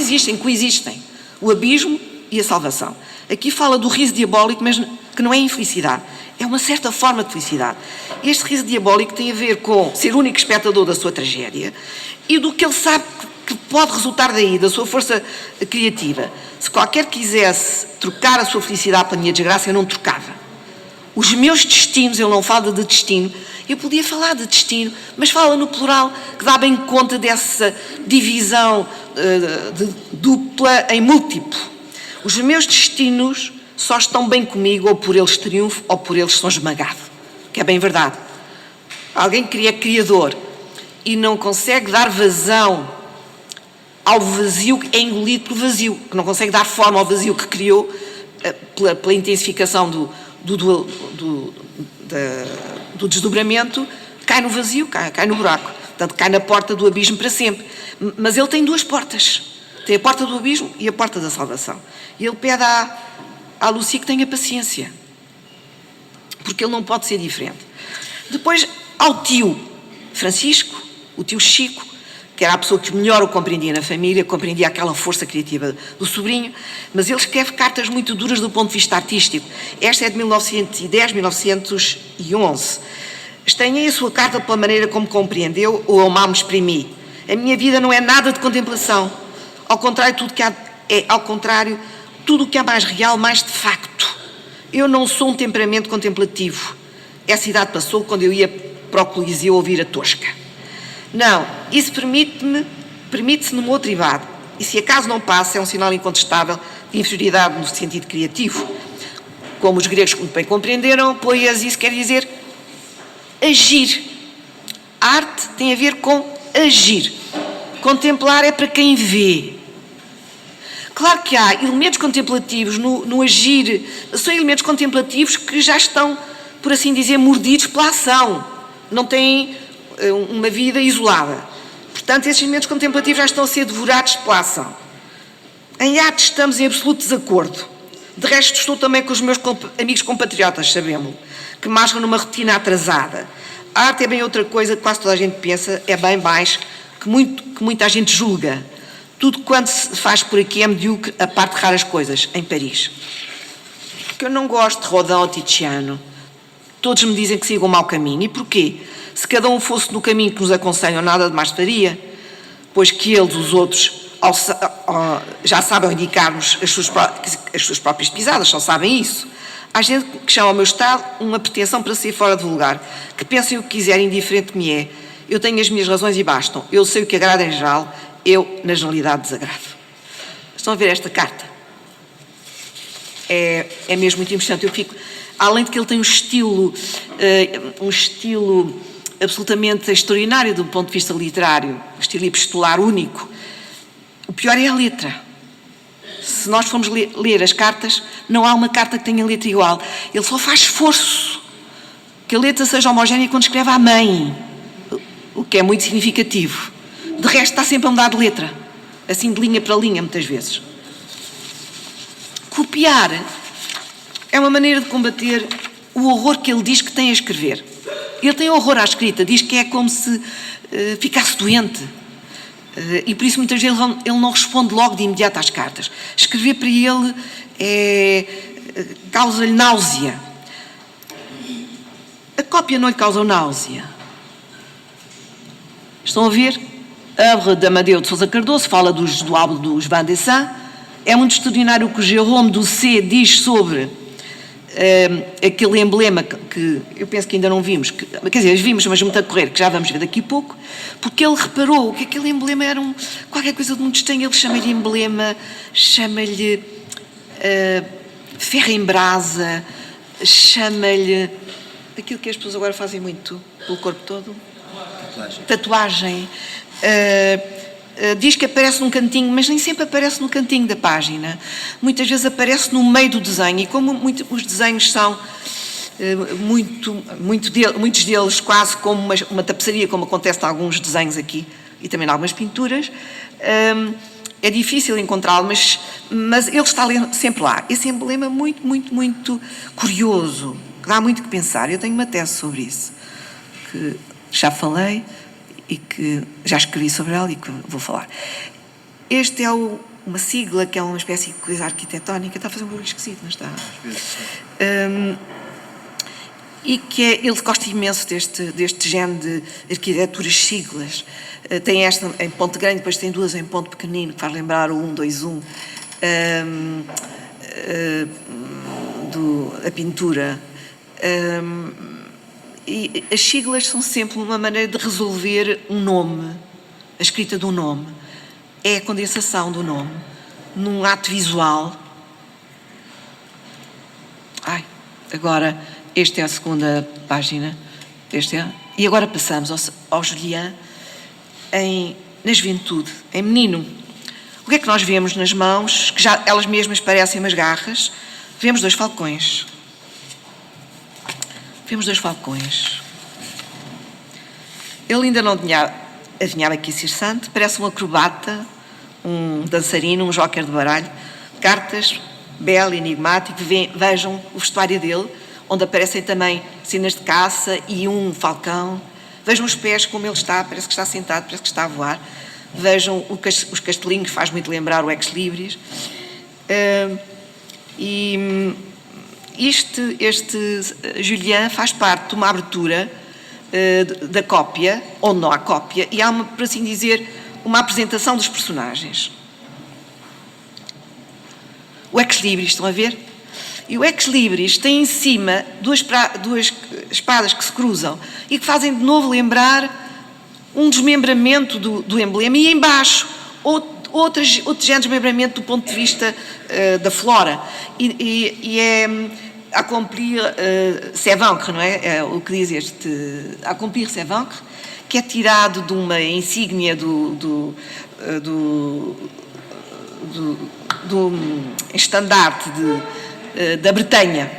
[SPEAKER 2] coexistem. O abismo e a salvação. Aqui fala do riso diabólico, mas que não é infelicidade. É uma certa forma de felicidade. Este riso diabólico tem a ver com ser o único espectador da sua tragédia e do que ele sabe que pode resultar daí, da sua força criativa. Se qualquer quisesse trocar a sua felicidade pela minha desgraça, eu não trocava. Os meus destinos, ele não fala de destino, eu podia falar de destino, mas fala no plural, que dá bem conta dessa divisão dupla em múltiplo. Os meus destinos só estão bem comigo ou por eles triunfo ou por eles são esmagado, que é bem verdade. Alguém que é criador e não consegue dar vazão ao vazio, é engolido pelo vazio, que não consegue dar forma ao vazio que criou pela intensificação do desdobramento, cai no vazio, cai no buraco. Portanto, cai na porta do abismo para sempre. Mas ele tem duas portas. Tem a porta do abismo e a porta da salvação. E ele pede à Lucy que tenha paciência. porque ele não pode ser diferente. Depois, ao tio Francisco, o tio Chico, que era a pessoa que melhor o compreendia na família, compreendia aquela força criativa do sobrinho, mas ele escreve cartas muito duras do ponto de vista artístico. Esta é de 1910, 1911. Estranhei a sua carta pela maneira como compreendeu ou eu mal me exprimi. A minha vida não é nada de contemplação. Ao contrário, tudo o que há mais real, mais de facto. Eu não sou um temperamento contemplativo. Essa idade passou quando eu ia para o Coliseu ouvir a Tosca. Não, isso permite-se numa outra idade. E se acaso não passa, é um sinal incontestável de inferioridade no sentido criativo. Como os gregos muito bem compreenderam, poesia isso quer dizer agir. A arte tem a ver com agir. Contemplar é para quem vê. Claro que há elementos contemplativos no agir, são elementos contemplativos que já estão, por assim dizer, mordidos pela ação. Não têm uma vida isolada. Portanto, esses elementos contemplativos já estão a ser devorados pela ação. Em arte estamos em absoluto desacordo. De resto, estou também com os meus amigos compatriotas, sabemos-lo, que marcham numa rotina atrasada. A arte é bem outra coisa que quase toda a gente pensa, é bem mais, que muita gente julga. Tudo quanto se faz por aqui é medíocre, a parte de raras coisas, em Paris. Porque eu não gosto de Rodin ou Tiziano. Todos me dizem que sigo um mau caminho. E porquê? Se cada um fosse no caminho que nos aconselham, nada de mais faria, pois que eles, os outros, já sabem indicar-nos as suas próprias pisadas, só sabem isso. Há gente que chama ao meu estado uma pretensão para ser fora de lugar, que pensem o que quiserem, indiferente que me é. Eu tenho as minhas razões e bastam. Eu sei o que agrada em geral, eu, na generalidade, desagrado. Estão a ver esta carta? É mesmo muito interessante. Eu fico, além de que ele tem um estilo absolutamente extraordinário do ponto de vista literário, um estilo epistolar único, o pior é a letra. Se nós formos ler as cartas, não há uma carta que tenha letra igual. Ele só faz esforço que a letra seja homogénea quando escreve à mãe, o que é muito significativo. De resto, está sempre a mudar de letra, assim de linha para linha, muitas vezes. Copiar é uma maneira de combater o horror que ele diz que tem a escrever. Ele tem horror à escrita, diz que é como se ficasse doente. E por isso muitas vezes ele não responde logo de imediato às cartas. Escrever para ele causa-lhe náusea. A cópia não lhe causa náusea. Estão a ver? A obra de Amadeu de Sousa Cardoso fala do álbum dos Van de Saint. É muito extraordinário o que Jérôme Doucet diz sobre aquele emblema que eu penso que ainda não vimos, quer dizer, vimos, mas muito a correr, que já vamos ver daqui a pouco, porque ele reparou que aquele emblema era qualquer coisa de muito estranho. Ele chama-lhe emblema, chama-lhe ferro em brasa, chama-lhe aquilo que as pessoas agora fazem muito pelo corpo todo. Tatuagem. Diz que aparece num cantinho, mas nem sempre aparece no cantinho da página. Muitas vezes aparece no meio do desenho, e como os desenhos são muitos deles quase como uma tapeçaria, como acontece em alguns desenhos aqui e também em algumas pinturas, é difícil encontrá-lo, mas ele está sempre lá. Esse emblema muito curioso, que dá muito que pensar. Eu tenho uma tese sobre isso, que já falei e que já escrevi sobre ela e que vou falar. Este é uma sigla que é uma espécie de coisa arquitetónica. Está a fazer um barulho esquisito, não está? E que ele gosta imenso deste género de arquiteturas siglas. Tem esta em ponto grande, depois tem duas em ponto pequenino, que faz lembrar o 1, 2, 1, a pintura. E as siglas são sempre uma maneira de resolver um nome, a escrita de um nome. É a condensação do nome num ato visual. Agora, esta é a segunda página. E agora passamos ao Julián na juventude, em menino. O que é que nós vemos nas mãos, que já elas mesmas parecem umas garras? Vemos dois falcões. Ele ainda não adivinhava aqui Circante, parece um acrobata, um dançarino, um joker de baralho, cartas, belo, enigmático. Vejam o vestuário dele, onde aparecem também cenas de caça e um falcão. Vejam os pés como ele está, parece que está sentado, parece que está a voar. Vejam os castelinhos, faz muito lembrar o Ex Libris. Este Julien faz parte de uma abertura da cópia, onde não há cópia, e há, por assim dizer, uma apresentação dos personagens. O Ex Libris, estão a ver? E o Ex Libris tem em cima duas espadas que se cruzam e que fazem de novo lembrar um desmembramento do emblema, e em baixo outro género de desmembramento do ponto de vista da flora. E é accomplir c'est vaincre, não é? É o que diz este accomplir c'est vaincre, que é tirado de uma insígnia do estandarte da Bretanha,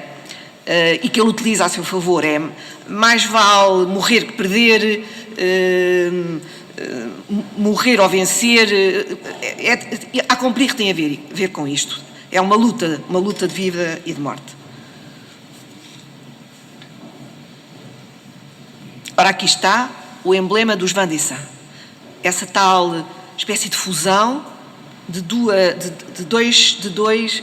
[SPEAKER 2] e que ele utiliza a seu favor. É mais vale morrer que perder, morrer ou vencer. Accomplir tem a ver com isto. É uma luta de vida e de morte. Ora, aqui está o emblema dos Vendée-Saint. Essa tal espécie de fusão de dois,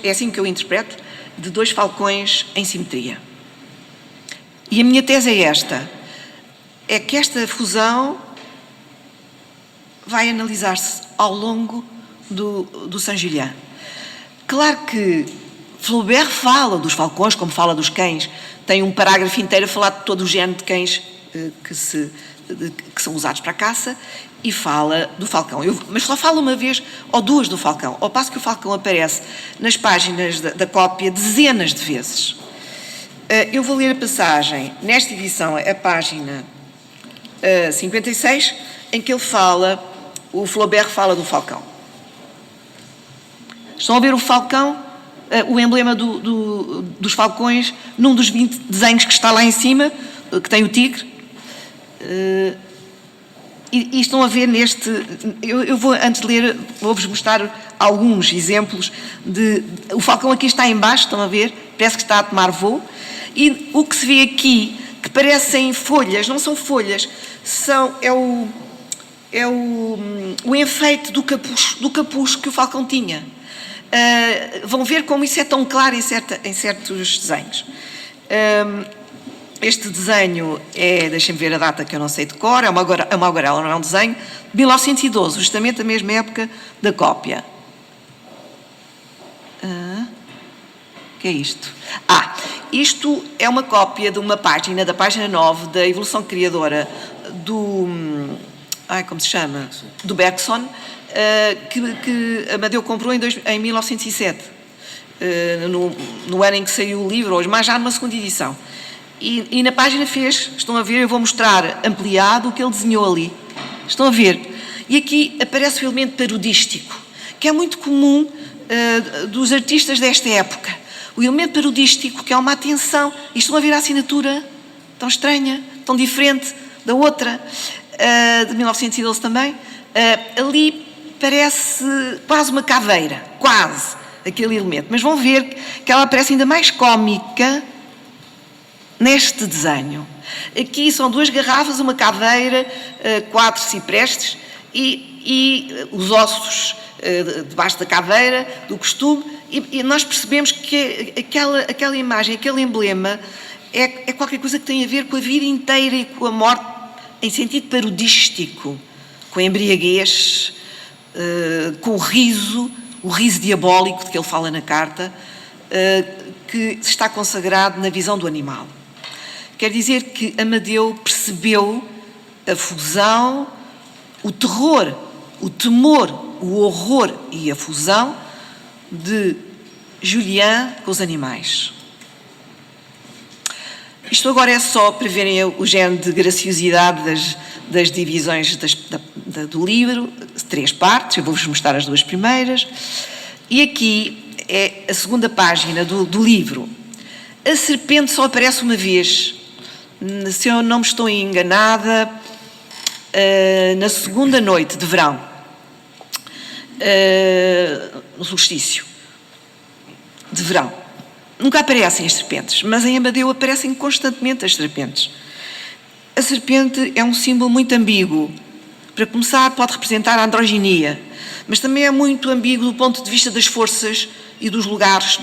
[SPEAKER 2] é assim que eu interpreto, de dois falcões em simetria. E a minha tese é esta, é que esta fusão vai analisar-se ao longo do Saint-Julien. Claro que Flaubert fala dos falcões, como fala dos cães, tem um parágrafo inteiro a falar de todo o género de cães que são usados para a caça, e fala do falcão. Mas só fala uma vez ou duas do falcão, ao passo que o falcão aparece nas páginas da cópia dezenas de vezes. Eu vou ler a passagem, nesta edição, a página 56, em que o Flaubert fala do falcão. Estão a ver o falcão, o emblema dos falcões, num dos 20 desenhos que está lá em cima, que tem o tigre. E estão a ver neste... Eu vou, antes de ler, vou-vos mostrar alguns exemplos o falcão aqui está em baixo, estão a ver? Parece que está a tomar voo. E o que se vê aqui, que parecem folhas, não são folhas, é o enfeite do capuz que o falcão tinha. Vão ver como isso é tão claro em certos desenhos. Este desenho deixem-me ver a data que eu não sei de cor, é uma aguarela, não é um desenho, de 1912, justamente a mesma época da cópia. O que é isto? Isto é uma cópia de uma página, da página 9, da Evolução Criadora como se chama? Do Bergson, que Amadeu comprou em 1907, no ano em que saiu o livro, hoje, mas já numa segunda edição. E na página estão a ver, eu vou mostrar ampliado o que ele desenhou ali. Estão a ver? E aqui aparece o elemento parodístico, que é muito comum dos artistas desta época. O elemento parodístico, que é uma atenção, e estão a ver a assinatura tão estranha, tão diferente da outra, de 1912 também. Ali parece quase uma caveira, quase, aquele elemento. Mas vão ver que ela parece ainda mais cómica neste desenho. Aqui são duas garrafas, uma caveira, 4 ciprestes e os ossos debaixo da caveira, do costume, e nós percebemos que aquela imagem, aquele emblema é qualquer coisa que tem a ver com a vida inteira e com a morte em sentido parodístico, com a embriaguez, com o riso diabólico de que ele fala na carta, que está consagrado na visão do animal. Quer dizer que Amadeu percebeu a fusão, o terror, o temor, o horror e a fusão de Julien com os animais. Isto agora é só para verem o género de graciosidade das divisões do livro, 3 partes, eu vou-vos mostrar as 2 primeiras. E aqui é a segunda página do livro. A serpente só aparece uma vez, se eu não me estou enganada, na segunda noite de verão, no solstício de verão. nunca aparecem as serpentes, mas em Amadeu aparecem constantemente as serpentes. A serpente é um símbolo muito ambíguo. Para começar, pode representar a androginia, mas também é muito ambíguo do ponto de vista das forças e dos lugares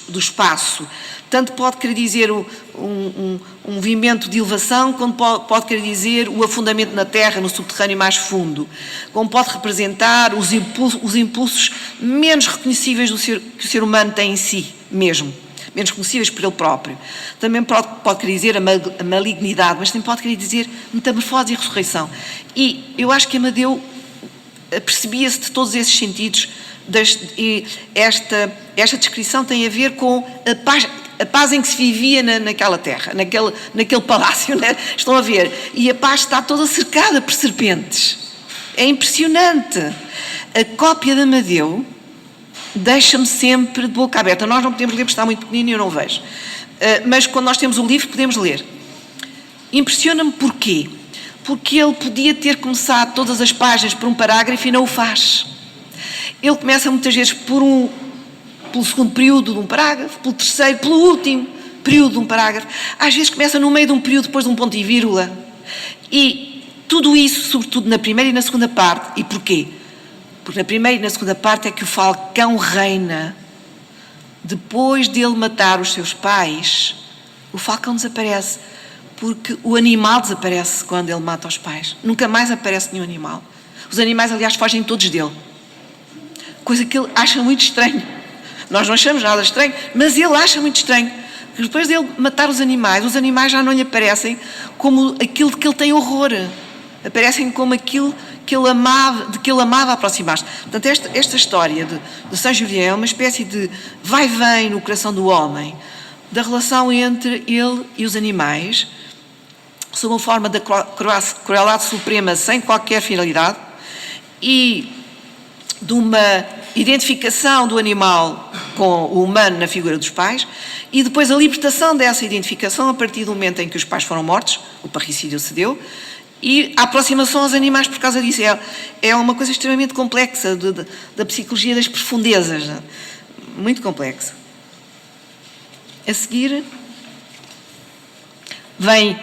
[SPEAKER 2] do espaço. Tanto pode querer dizer um movimento de elevação, como pode querer dizer o afundamento na terra, no subterrâneo mais fundo, como pode representar os impulsos menos reconhecíveis que o ser humano tem em si mesmo, menos reconhecíveis por ele próprio. Também pode querer dizer a malignidade, mas também pode querer dizer metamorfose e ressurreição. E eu acho que Amadeu percebia-se de todos esses sentidos. E esta descrição tem a ver com a paz em que se vivia naquela terra, naquele palácio, né? Estão a ver? E a paz está toda cercada por serpentes. É impressionante. A cópia de Amadeu deixa-me sempre de boca aberta. Nós não podemos ler porque está muito pequenino e eu não vejo. Mas quando nós temos o livro podemos ler. Impressiona-me porquê? Porque ele podia ter começado todas as páginas por um parágrafo e não o faz. Ele começa muitas vezes pelo segundo período de um parágrafo, pelo terceiro, pelo último período de um parágrafo. Às vezes começa no meio de um período, depois de um ponto e vírgula. E tudo isso, sobretudo na primeira e na segunda parte. E porquê? Porque na primeira e na segunda parte é que o falcão reina. Depois dele matar os seus pais, o falcão desaparece. Porque o animal desaparece quando ele mata os pais. Nunca mais aparece nenhum animal. Os animais, aliás, fogem todos dele. Coisa que ele acha muito estranho. Nós não achamos nada estranho, mas ele acha muito estranho. Porque depois dele matar os animais já não lhe aparecem como aquilo de que ele tem horror. Aparecem como aquilo que ele amava, de que ele amava aproximar-se. Portanto, esta história de Saint Julien é uma espécie de vai-vem no coração do homem, da relação entre ele e os animais, sob uma forma da crueldade suprema sem qualquer finalidade, e de uma identificação do animal com o humano na figura dos pais, e depois a libertação dessa identificação a partir do momento em que os pais foram mortos, o parricídio se deu, e a aproximação aos animais por causa disso. É uma coisa extremamente complexa da psicologia das profundezas, muito complexa. A seguir vem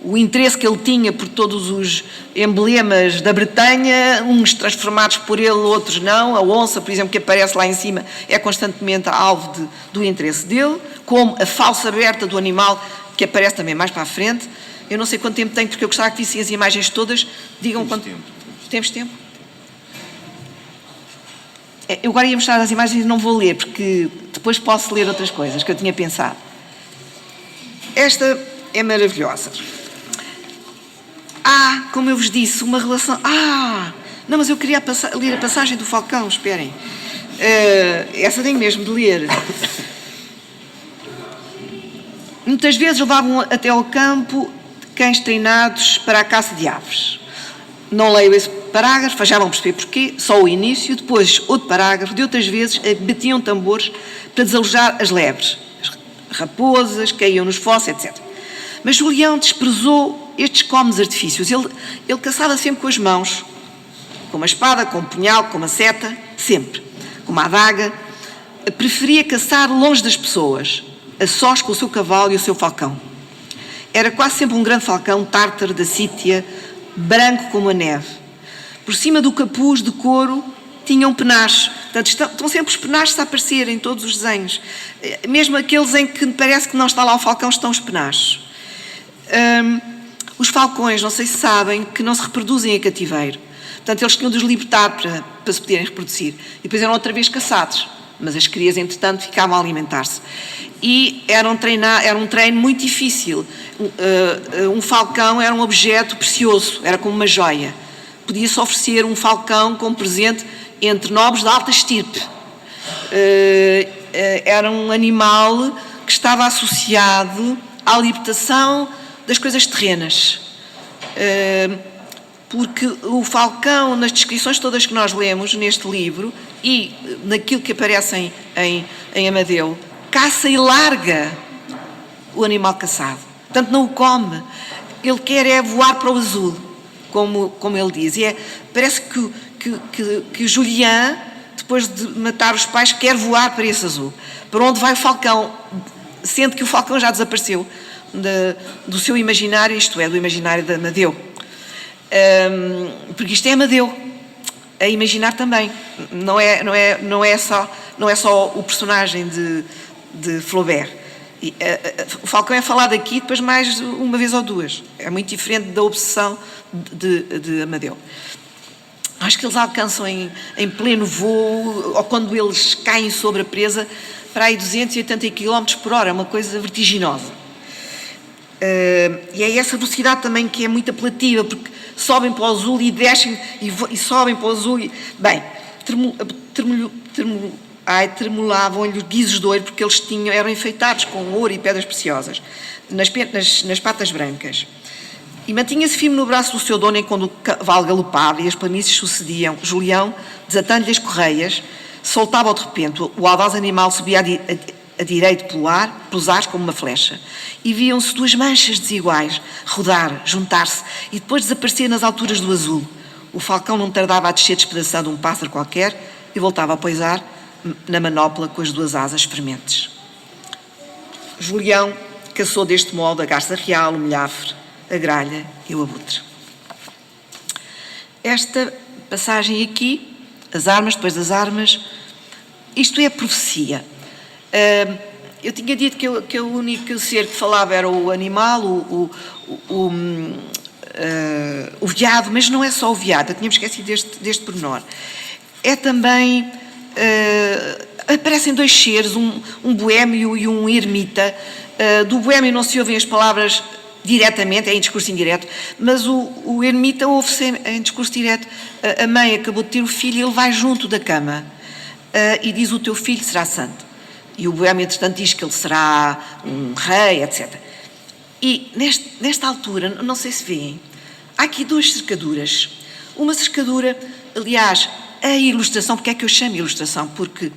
[SPEAKER 2] o interesse que ele tinha por todos os emblemas da Bretanha, uns transformados por ele, outros não. A onça, por exemplo, que aparece lá em cima, é constantemente alvo do interesse dele, como a falsa aberta do animal, que aparece também mais para a frente. Eu não sei quanto tempo tenho, porque eu gostava que vissem as imagens todas. Digam quanto tempo. Temos tempo? Eu agora ia mostrar as imagens e não vou ler, porque depois posso ler outras coisas que eu tinha pensado. Esta é maravilhosa. Como eu vos disse, uma relação... Não, mas eu queria ler a passagem do Falcão, esperem. Essa tenho mesmo de ler. Muitas vezes levavam até ao campo cães treinados para a caça de aves. Não leio esse parágrafo, já vão perceber porquê, só o início. Depois, outro parágrafo, de outras vezes batiam tambores para desalojar as lebres. As raposas caíam nos fossos, etc. Mas Julião desprezou estes comuns artifícios. Ele caçava sempre com as mãos, com uma espada, com um punhal, com uma seta, sempre. Com uma adaga. Preferia caçar longe das pessoas, a sós com o seu cavalo e o seu falcão. Era quase sempre um grande falcão tártaro da Sítia, branco como a neve. Por cima do capuz de couro tinha um penacho. Portanto, estão sempre os penachos a aparecer em todos os desenhos. Mesmo aqueles em que parece que não está lá o falcão, estão os penachos. Os falcões, não sei se sabem, que não se reproduzem em cativeiro. Portanto, eles tinham de os libertar para se poderem reproduzir. E depois eram outra vez caçados. Mas as crias, entretanto, ficavam a alimentar-se. E era um treino muito difícil. Um falcão era um objeto precioso, era como uma joia. Podia-se oferecer um falcão como presente entre nobres de alta estirpe. Era um animal que estava associado à libertação das coisas terrenas. Porque o falcão, nas descrições todas que nós lemos neste livro e naquilo que aparece em Amadeu, caça e larga o animal caçado. Portanto, não o come. Ele quer voar para o azul, como ele diz. E parece que Julián, depois de matar os pais, quer voar para esse azul. Para onde vai o falcão? Sente que o falcão já desapareceu do seu imaginário, isto é, do imaginário de Amadeu. Porque isto é Amadeu, a imaginar também. Não é só o personagem de Flaubert. O falcão é falado aqui depois mais uma vez ou duas. É muito diferente da obsessão de Amadeu. Acho que eles alcançam em pleno voo, ou quando eles caem sobre a presa, para aí 280 km por hora, é uma coisa vertiginosa. E é essa velocidade também que é muito apelativa, porque sobem para o azul e descem e sobem para o azul. Bem, tremulavam-lhe os guizos de ouro, porque eles eram enfeitados com ouro e pedras preciosas nas patas brancas. E mantinha-se firme no braço do seu dono enquanto o cavalo galopava e as planícies sucediam. Julião, desatando-lhe as correias, soltava de repente. O audaz animal subia a direito pelos ares como uma flecha. E viam-se duas manchas desiguais rodar, juntar-se e depois desaparecer nas alturas do azul. O falcão não tardava a descer despedaçando um pássaro qualquer e voltava a poisar na manopla com as duas asas frementes. Julião caçou deste modo a garça real, o milhafre, a gralha e o abutre. Esta passagem aqui, as armas, depois das armas, isto é a profecia. Eu tinha dito que o único ser que falava era o animal, o veado, mas não é só o veado, eu tinha-me esquecido deste pormenor. É também, aparecem dois seres, um boémio e um ermita. Do boémio não se ouvem as palavras diretamente, é em discurso indireto, mas o ermita ouve-se em discurso direto. A mãe acabou de ter o filho e ele vai junto da cama e diz: o teu filho será santo. E o boémio, entretanto, diz que ele será um rei, etc. E nesta altura, não sei se veem, há aqui duas cercaduras. Uma cercadura, aliás, a ilustração, porque é que eu chamo ilustração? Porque,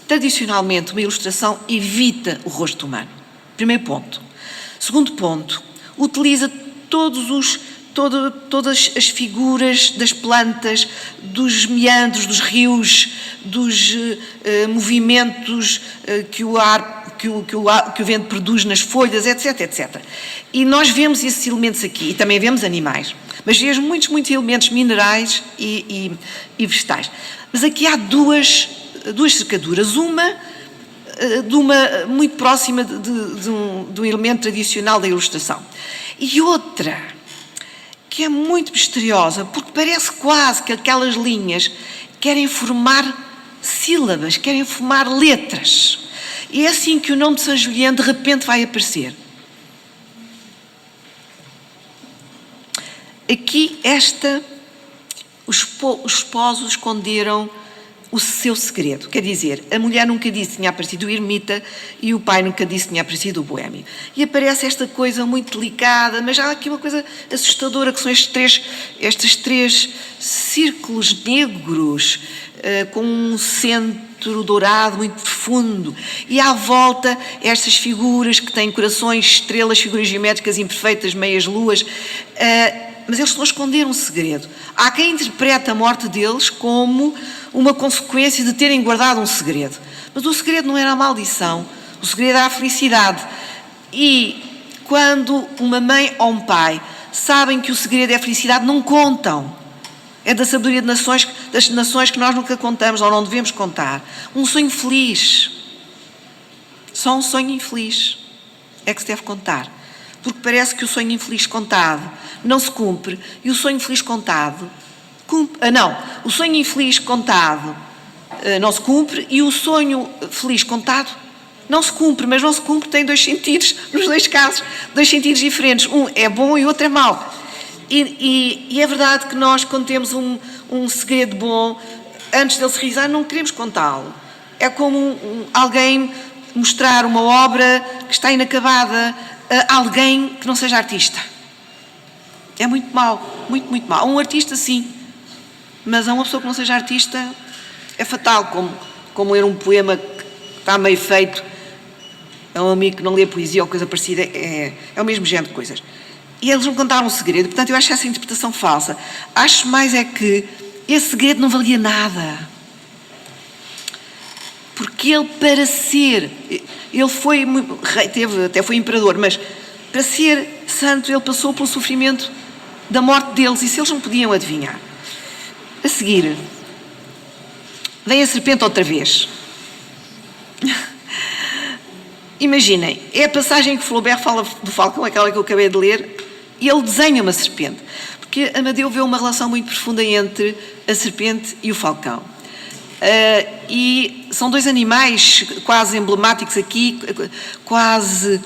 [SPEAKER 2] tradicionalmente, uma ilustração evita o rosto humano. Primeiro ponto. Segundo ponto, utiliza todas as figuras das plantas, dos meandros, dos rios, dos movimentos que o vento produz nas folhas, etc, etc. E nós vemos esses elementos aqui, e também vemos animais, mas vemos muitos elementos minerais e vegetais. Mas aqui há duas cercaduras, uma muito próxima de um elemento tradicional da ilustração, e outra que é muito misteriosa, porque parece quase que aquelas linhas querem formar sílabas, querem formar letras. E é assim que o nome de São Julião de repente vai aparecer. Aqui os esposos esconderam o seu segredo. Quer dizer, a mulher nunca disse que tinha aparecido o ermita e o pai nunca disse que tinha aparecido o boémio. E aparece esta coisa muito delicada, mas há aqui uma coisa assustadora, que são estes três círculos negros, com um centro dourado muito profundo. E à volta, estas figuras que têm corações, estrelas, figuras geométricas imperfeitas, meias luas, mas eles estão a esconder um segredo. Há quem interprete a morte deles como uma consequência de terem guardado um segredo. Mas o segredo não era a maldição, o segredo era a felicidade. E quando uma mãe ou um pai sabem que o segredo é a felicidade, não contam. É da sabedoria das nações que nós nunca contamos ou não devemos contar. Um sonho feliz. Só um sonho infeliz é que se deve contar. Porque parece que o sonho infeliz contado não se cumpre e o sonho feliz contado o sonho infeliz contado não se cumpre e o sonho feliz contado não se cumpre, mas não se cumpre tem dois sentidos, nos dois casos, dois sentidos diferentes, um é bom e outro é mau. E é verdade que nós, quando temos um segredo bom, antes dele se realizar, não queremos contá-lo. É como alguém mostrar uma obra que está inacabada a alguém que não seja artista. É muito mau, muito mau. A um artista, sim, mas a uma pessoa que não seja artista é fatal, como ler um poema que está meio feito a um amigo que não lê poesia ou coisa parecida, é o mesmo género de coisas. E eles não contaram um segredo, portanto eu acho essa interpretação falsa. Acho mais é que esse segredo não valia nada. Porque ele, para ser, ele foi rei, até foi imperador, mas para ser santo ele passou pelo sofrimento da morte deles, e se eles não podiam adivinhar. A seguir, vem a serpente outra vez. Imaginem, é a passagem que Flaubert fala do falcão, aquela que eu acabei de ler, e ele desenha uma serpente, porque Amadeu vê uma relação muito profunda entre a serpente e o falcão. E são dois animais quase emblemáticos aqui, quase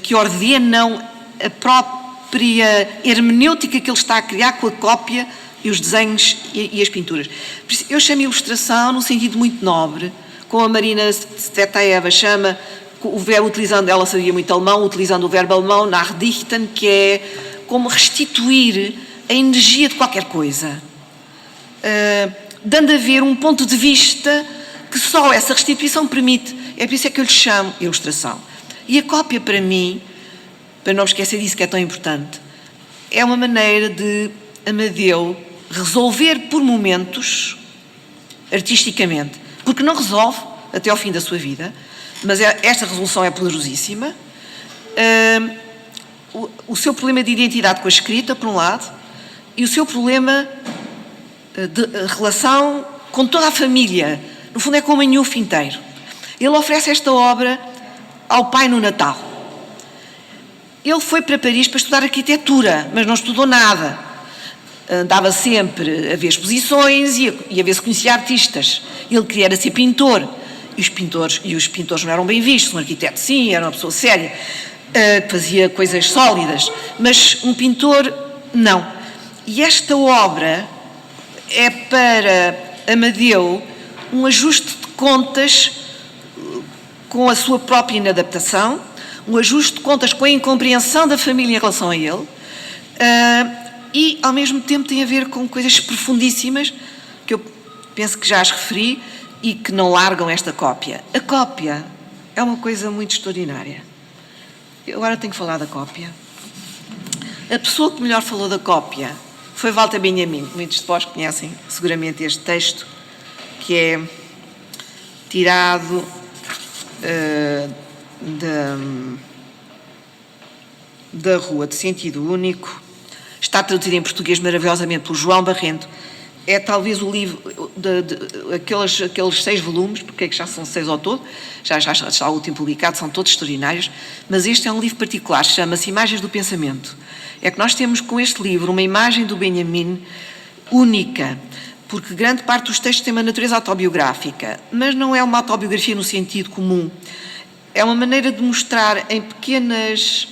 [SPEAKER 2] que ordenam a própria hermenêutica que ele está a criar com a cópia e os desenhos e as pinturas. Eu chamo ilustração num sentido muito nobre, como a Marina Tsvetaeva chama, o verbo utilizando, ela sabia muito alemão, utilizando o verbo alemão, nachdichten, que é como restituir a energia de qualquer coisa, dando a ver um ponto de vista que só essa restituição permite. É por isso é que eu lhe chamo ilustração. E a cópia, para mim, para não me esquecer disso que é tão importante, é uma maneira de Amadeu resolver por momentos, artisticamente, porque não resolve até ao fim da sua vida, mas esta resolução é poderosíssima, o seu problema de identidade com a escrita, por um lado, e o seu problema de relação com toda a família. No fundo é como um Manhuf inteiro. Ele oferece esta obra ao pai no Natal. Ele foi para Paris para estudar arquitetura, mas não estudou nada. Andava sempre a ver exposições e a ver se conhecia artistas. Ele queria era ser pintor. E os pintores não eram bem vistos. Um arquiteto, sim, era uma pessoa séria, que fazia coisas sólidas, mas um pintor, não. E esta obra é para Amadeu um ajuste de contas com a sua própria inadaptação, um ajuste de contas com a incompreensão da família em relação a ele, e ao mesmo tempo tem a ver com coisas profundíssimas que eu penso que já as referi e que não largam esta cópia. A cópia é uma coisa muito extraordinária. Eu agora tenho que falar da cópia. A pessoa que melhor falou da cópia foi Walter Benjamin. Muitos de vós conhecem seguramente este texto, que é tirado da Rua de Sentido Único. Está traduzido em português maravilhosamente por João Barrento. É talvez o livro, aqueles 6 volumes, porque é que já são 6 ao todo, já está o último publicado, são todos extraordinários, mas este é um livro particular, chama-se Imagens do Pensamento. É que nós temos com este livro uma imagem do Benjamin única, porque grande parte dos textos tem uma natureza autobiográfica, mas não é uma autobiografia no sentido comum. É uma maneira de mostrar em pequenos...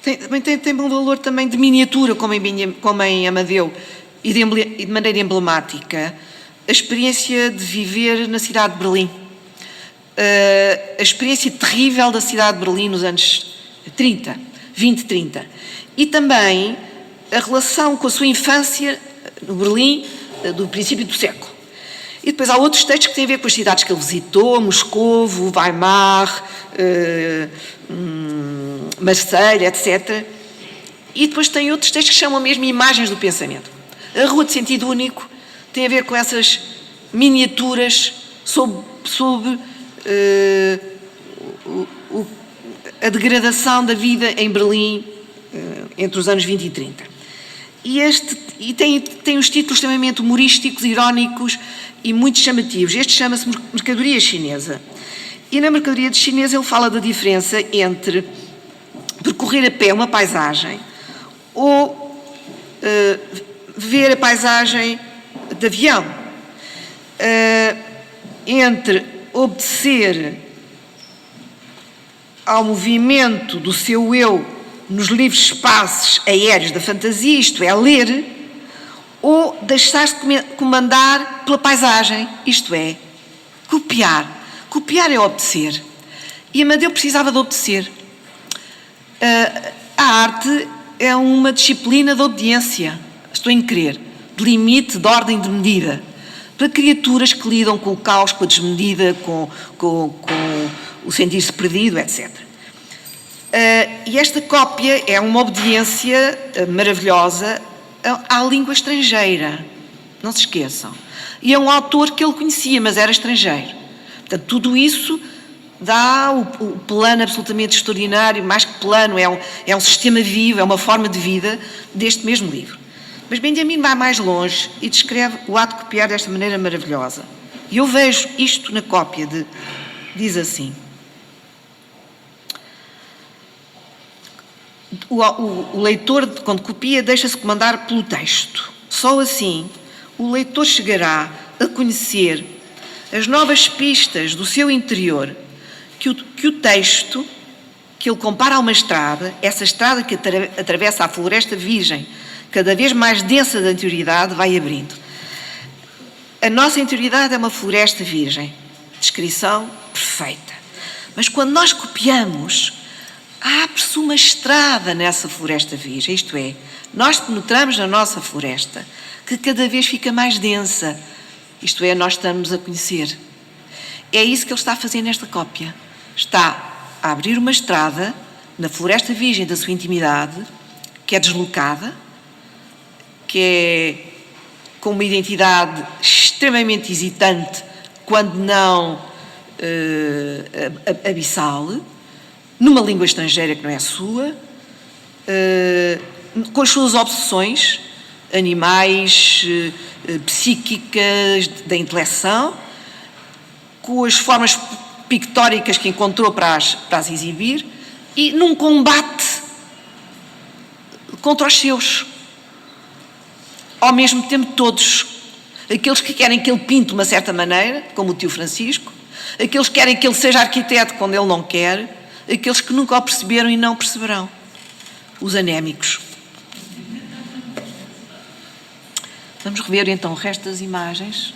[SPEAKER 2] Tem um valor também de miniatura, como em Amadeu, e de maneira emblemática, a experiência de viver na cidade de Berlim. A experiência terrível da cidade de Berlim nos anos 20-30. E também a relação com a sua infância no Berlim do princípio do século. E depois há outros textos que têm a ver com as cidades que ele visitou, Moscovo, Weimar, Marselha, etc. E depois tem outros textos que chamam mesmo Imagens do Pensamento. A Rua de Sentido Único tem a ver com essas miniaturas sobre a degradação da vida em Berlim entre os anos 20 e 30. E tem os títulos extremamente humorísticos, irónicos e muito chamativos. Este chama-se Mercadoria Chinesa. E na Mercadoria Chinesa ele fala da diferença entre percorrer a pé uma paisagem ou ver a paisagem de avião, entre obedecer ao movimento do seu eu nos livres espaços aéreos da fantasia, isto é, ler, ou deixar-se comandar pela paisagem, isto é, copiar. Copiar é obedecer. E Amadeu precisava de obedecer. A arte é uma disciplina de obediência, estou em querer, de limite, de ordem, de medida, para criaturas que lidam com o caos, com a desmedida, com o sentir-se perdido, etc. E esta cópia é uma obediência maravilhosa à língua estrangeira. não se esqueçam. E é um autor que ele conhecia, mas era estrangeiro. Portanto, tudo isso dá o plano absolutamente extraordinário, mais que plano, é um sistema vivo, é uma forma de vida deste mesmo livro. Mas Benjamin vai mais longe e descreve o ato de copiar desta maneira maravilhosa. E eu vejo isto na cópia, diz assim: o leitor, quando copia, deixa-se comandar pelo texto. Só assim o leitor chegará a conhecer as novas pistas do seu interior que o texto, que ele compara a uma estrada, essa estrada que atravessa a floresta virgem, cada vez mais densa da interioridade, vai abrindo. A nossa interioridade é uma floresta virgem. Descrição perfeita. Mas quando nós copiamos, abre-se uma estrada nessa floresta virgem, isto é, nós penetramos na nossa floresta, que cada vez fica mais densa, isto é, nós estamos a conhecer. É isso que ele está a fazer nesta cópia. Está a abrir uma estrada na floresta virgem da sua intimidade, que é deslocada, que é com uma identidade extremamente hesitante, quando não abissal, numa língua estrangeira que não é a sua, com as suas obsessões animais, psíquicas, da intelecção, com as formas pictóricas que encontrou para as exibir, e num combate contra os seus. Ao mesmo tempo, todos. Aqueles que querem que ele pinte de uma certa maneira, como o tio Francisco, aqueles que querem que ele seja arquiteto quando ele não quer, aqueles que nunca o perceberam e não perceberão. Os anémicos. Vamos rever então o resto das imagens.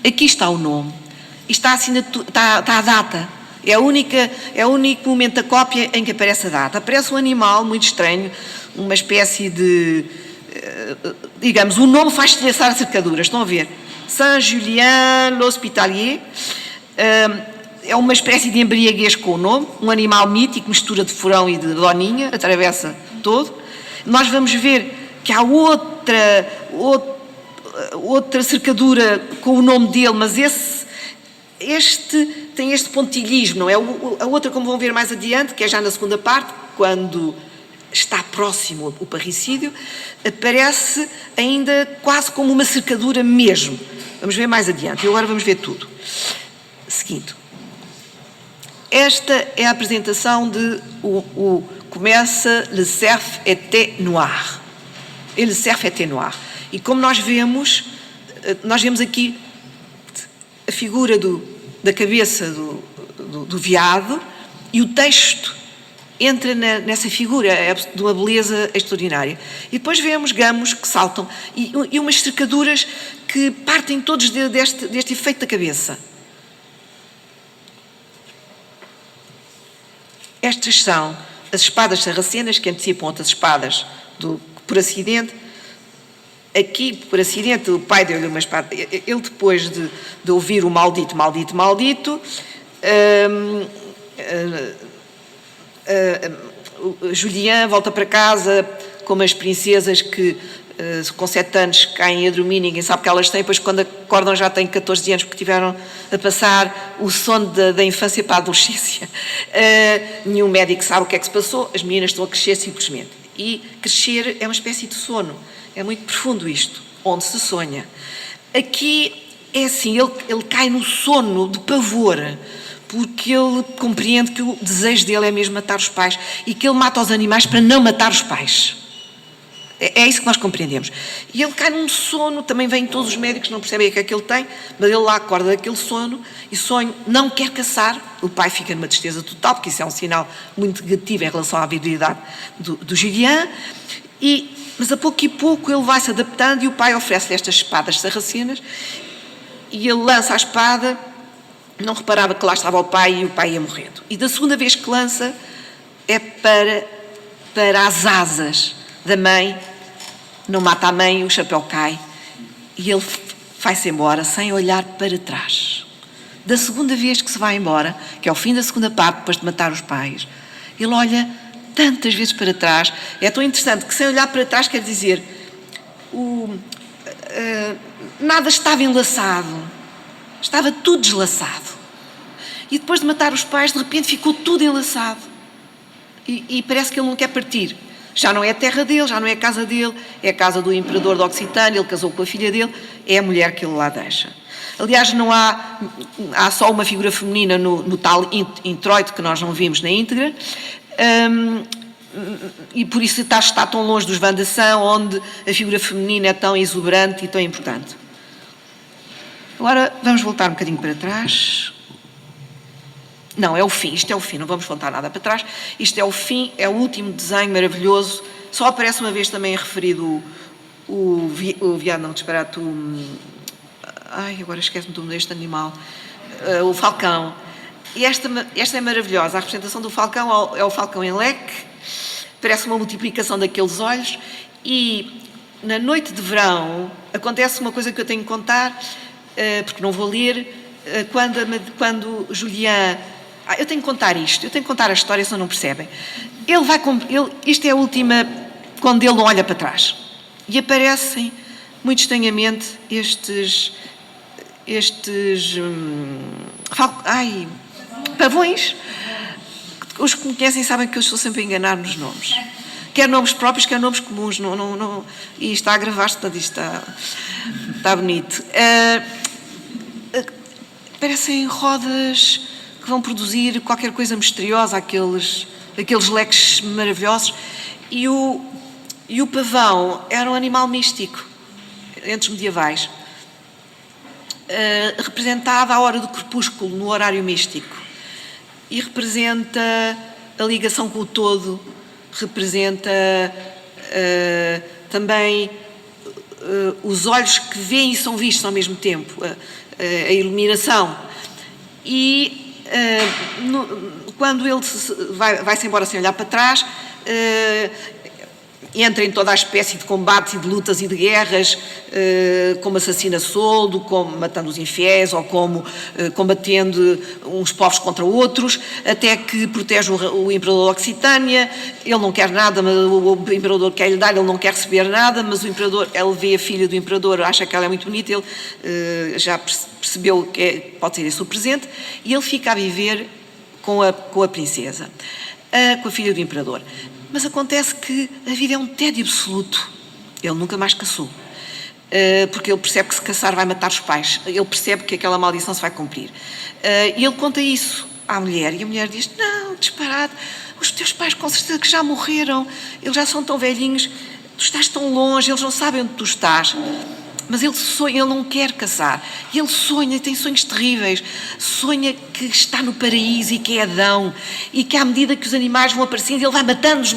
[SPEAKER 2] Aqui está o nome. E está a data. É o único momento da cópia em que aparece a data. Aparece um animal muito estranho, uma espécie de... digamos, o nome faz estilhaçar a cercadura. Estão a ver? Saint-Julien l'Hospitalier. É uma espécie de embriaguez com o nome. Um animal mítico, mistura de furão e de doninha, atravessa todo. Nós vamos ver que há outra cercadura com o nome dele, mas este tem este pontilhismo, não é? A outra, como vão ver mais adiante, que é já na segunda parte, quando está próximo o parricídio, aparece ainda quase como uma cercadura mesmo. Vamos ver mais adiante. E agora vamos ver tudo. Seguinte. Esta é a apresentação de começa Le Cerf était noir. Et Le Cerf était noir. E como nós vemos aqui a figura da cabeça do veado, e o texto entra nessa figura, é de uma beleza extraordinária. E depois vemos gamos que saltam e umas cercaduras que partem todos deste efeito da cabeça. Estas são as espadas sarracenas que antecipam outras espadas por acidente. Aqui, por acidente, o pai deu-lhe uma espada. Ele, depois de ouvir o maldito, maldito, maldito, Julien volta para casa como as princesas que com 7 anos caem a dormir, ninguém sabe o que elas têm, depois quando acordam já têm 14 anos porque tiveram a passar o sono da infância para a adolescência. Nenhum médico sabe o que é que se passou, as meninas estão a crescer simplesmente. E crescer é uma espécie de sono, é muito profundo isto, onde se sonha. Aqui é assim, ele cai no sono de pavor, porque ele compreende que o desejo dele é mesmo matar os pais e que ele mata os animais para não matar os pais. É isso que nós compreendemos. E ele cai num sono, também vêm todos os médicos, não percebem o que é que ele tem, mas ele lá acorda daquele sono e sonho, não quer caçar. O pai fica numa tristeza total, porque isso é um sinal muito negativo em relação à virilidade do Julien, mas a pouco e pouco ele vai se adaptando e o pai oferece-lhe estas espadas sarracenas e ele lança a espada, não reparava que lá estava o pai e o pai ia morrendo. E da segunda vez que lança é para as asas da mãe, não mata a mãe, o chapéu cai e ele vai-se embora sem olhar para trás. Da segunda vez que se vai embora, que é o fim da segunda parte, depois de matar os pais, ele olha tantas vezes para trás, é tão interessante que sem olhar para trás quer dizer, nada estava enlaçado, estava tudo deslaçado. E depois de matar os pais, de repente ficou tudo enlaçado. E parece que ele não quer partir. Já não é a terra dele, já não é a casa dele, é a casa do imperador da Occitânia, ele casou com a filha dele, é a mulher que ele lá deixa. Aliás, não há só uma figura feminina no tal introito que nós não vimos na íntegra, e por isso está tão longe dos Vandação, onde a figura feminina é tão exuberante e tão importante. Agora vamos voltar um bocadinho para trás. Não, é o fim, isto é o fim, não vamos voltar nada para trás. Isto é o fim, é o último desenho maravilhoso. Só aparece uma vez também referido o veado, não, disparate, agora esquece-me do nome deste animal, o falcão. E esta é maravilhosa, a representação do falcão é o falcão em leque, parece uma multiplicação daqueles olhos, e na noite de verão acontece uma coisa que eu tenho que contar, porque não vou ler, quando Julián... eu tenho que contar isto, eu tenho que contar a história, senão não percebem. Isto é a última, quando ele não olha para trás. E aparecem, muito estranhamente, pavões. Os que me conhecem sabem que eu estou sempre a enganar nos nomes. Quer nomes próprios, quer nomes comuns. E está a gravar-se, portanto, isto está bonito. Parecem rodas que vão produzir qualquer coisa misteriosa, aqueles leques maravilhosos. E o pavão era um animal místico, entre os medievais, representado à hora do crepúsculo, no horário místico. E representa a ligação com o todo, representa também os olhos que veem e são vistos ao mesmo tempo, a iluminação. E quando ele vai-se embora sem olhar para trás, entra em toda a espécie de combates e de lutas e de guerras, como assassina soldo, como matando os infiéis, ou como combatendo uns povos contra outros, até que protege o imperador da Occitânia. Ele não quer nada, mas o imperador quer lhe dar, ele não quer receber nada, mas o imperador, ele vê a filha do imperador, acha que ela é muito bonita, ele já percebeu que pode ser esse o presente, e ele fica a viver com a princesa, com a filha do imperador. Mas acontece que a vida é um tédio absoluto. Ele nunca mais caçou. Porque ele percebe que se caçar vai matar os pais. Ele percebe que aquela maldição se vai cumprir. E ele conta isso à mulher. E a mulher diz, não, disparado, os teus pais com certeza que já morreram. Eles já são tão velhinhos. Tu estás tão longe, eles não sabem onde tu estás. Mas ele sonha, ele não quer caçar. E ele sonha, tem sonhos terríveis. Sonha que está no paraíso e que é Adão. E que à medida que os animais vão aparecendo, ele vai matando-os.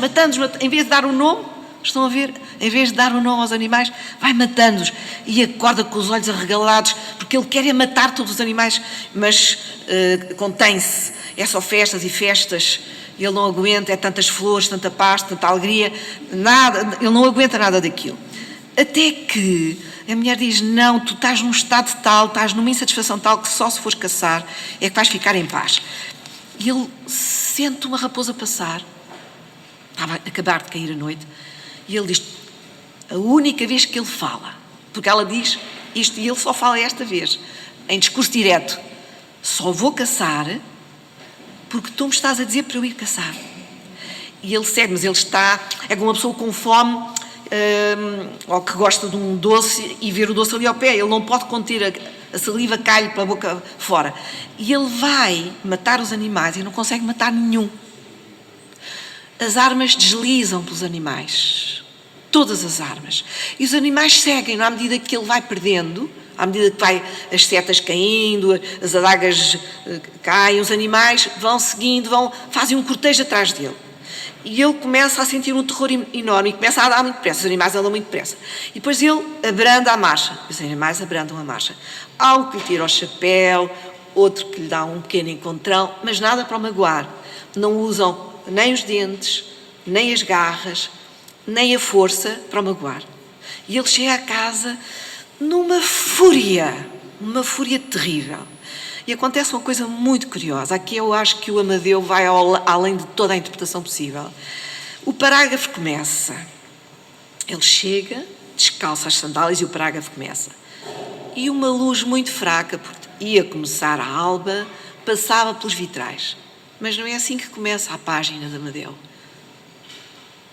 [SPEAKER 2] Em vez de dar um nome, estão a ver? Em vez de dar um nome aos animais, vai matando-os. E acorda com os olhos arregalados, porque ele quer matar todos os animais, mas contém-se. É só festas e festas. Ele não aguenta, é tantas flores, tanta paz, tanta alegria. Nada, ele não aguenta nada daquilo. Até que a mulher diz, não, tu estás num estado tal, estás numa insatisfação tal, que só se fores caçar é que vais ficar em paz. E ele sente uma raposa passar, estava a acabar de cair a noite, e ele diz, a única vez que ele fala, porque ela diz isto, e ele só fala esta vez, em discurso direto, só vou caçar porque tu me estás a dizer para eu ir caçar. E ele segue, mas ele é como uma pessoa com fome, ou que gosta de um doce e ver o doce ali ao pé, ele não pode conter, a saliva cai-lhe pela boca fora. E ele vai matar os animais e não consegue matar nenhum. As armas deslizam pelos animais, todas as armas. E os animais seguem, à medida que ele vai perdendo, à medida que vai as setas caindo, as adagas caem, os animais vão seguindo, fazem um cortejo atrás dele. E ele começa a sentir um terror enorme e começa a andar muito depressa. Os animais andam muito depressa. E depois ele abranda a marcha. Os animais abrandam a marcha. Há um que lhe tira o chapéu, outro que lhe dá um pequeno encontrão, mas nada para o magoar. Não usam nem os dentes, nem as garras, nem a força para o magoar. E ele chega a casa numa fúria terrível. E acontece uma coisa muito curiosa. Aqui eu acho que o Amadeu vai além de toda a interpretação possível. O parágrafo começa. Ele chega
[SPEAKER 4] descalça as sandálias e o parágrafo começa. E uma luz muito fraca, porque ia começar a alba, passava pelos vitrais. Mas não é assim que começa a página de Amadeu.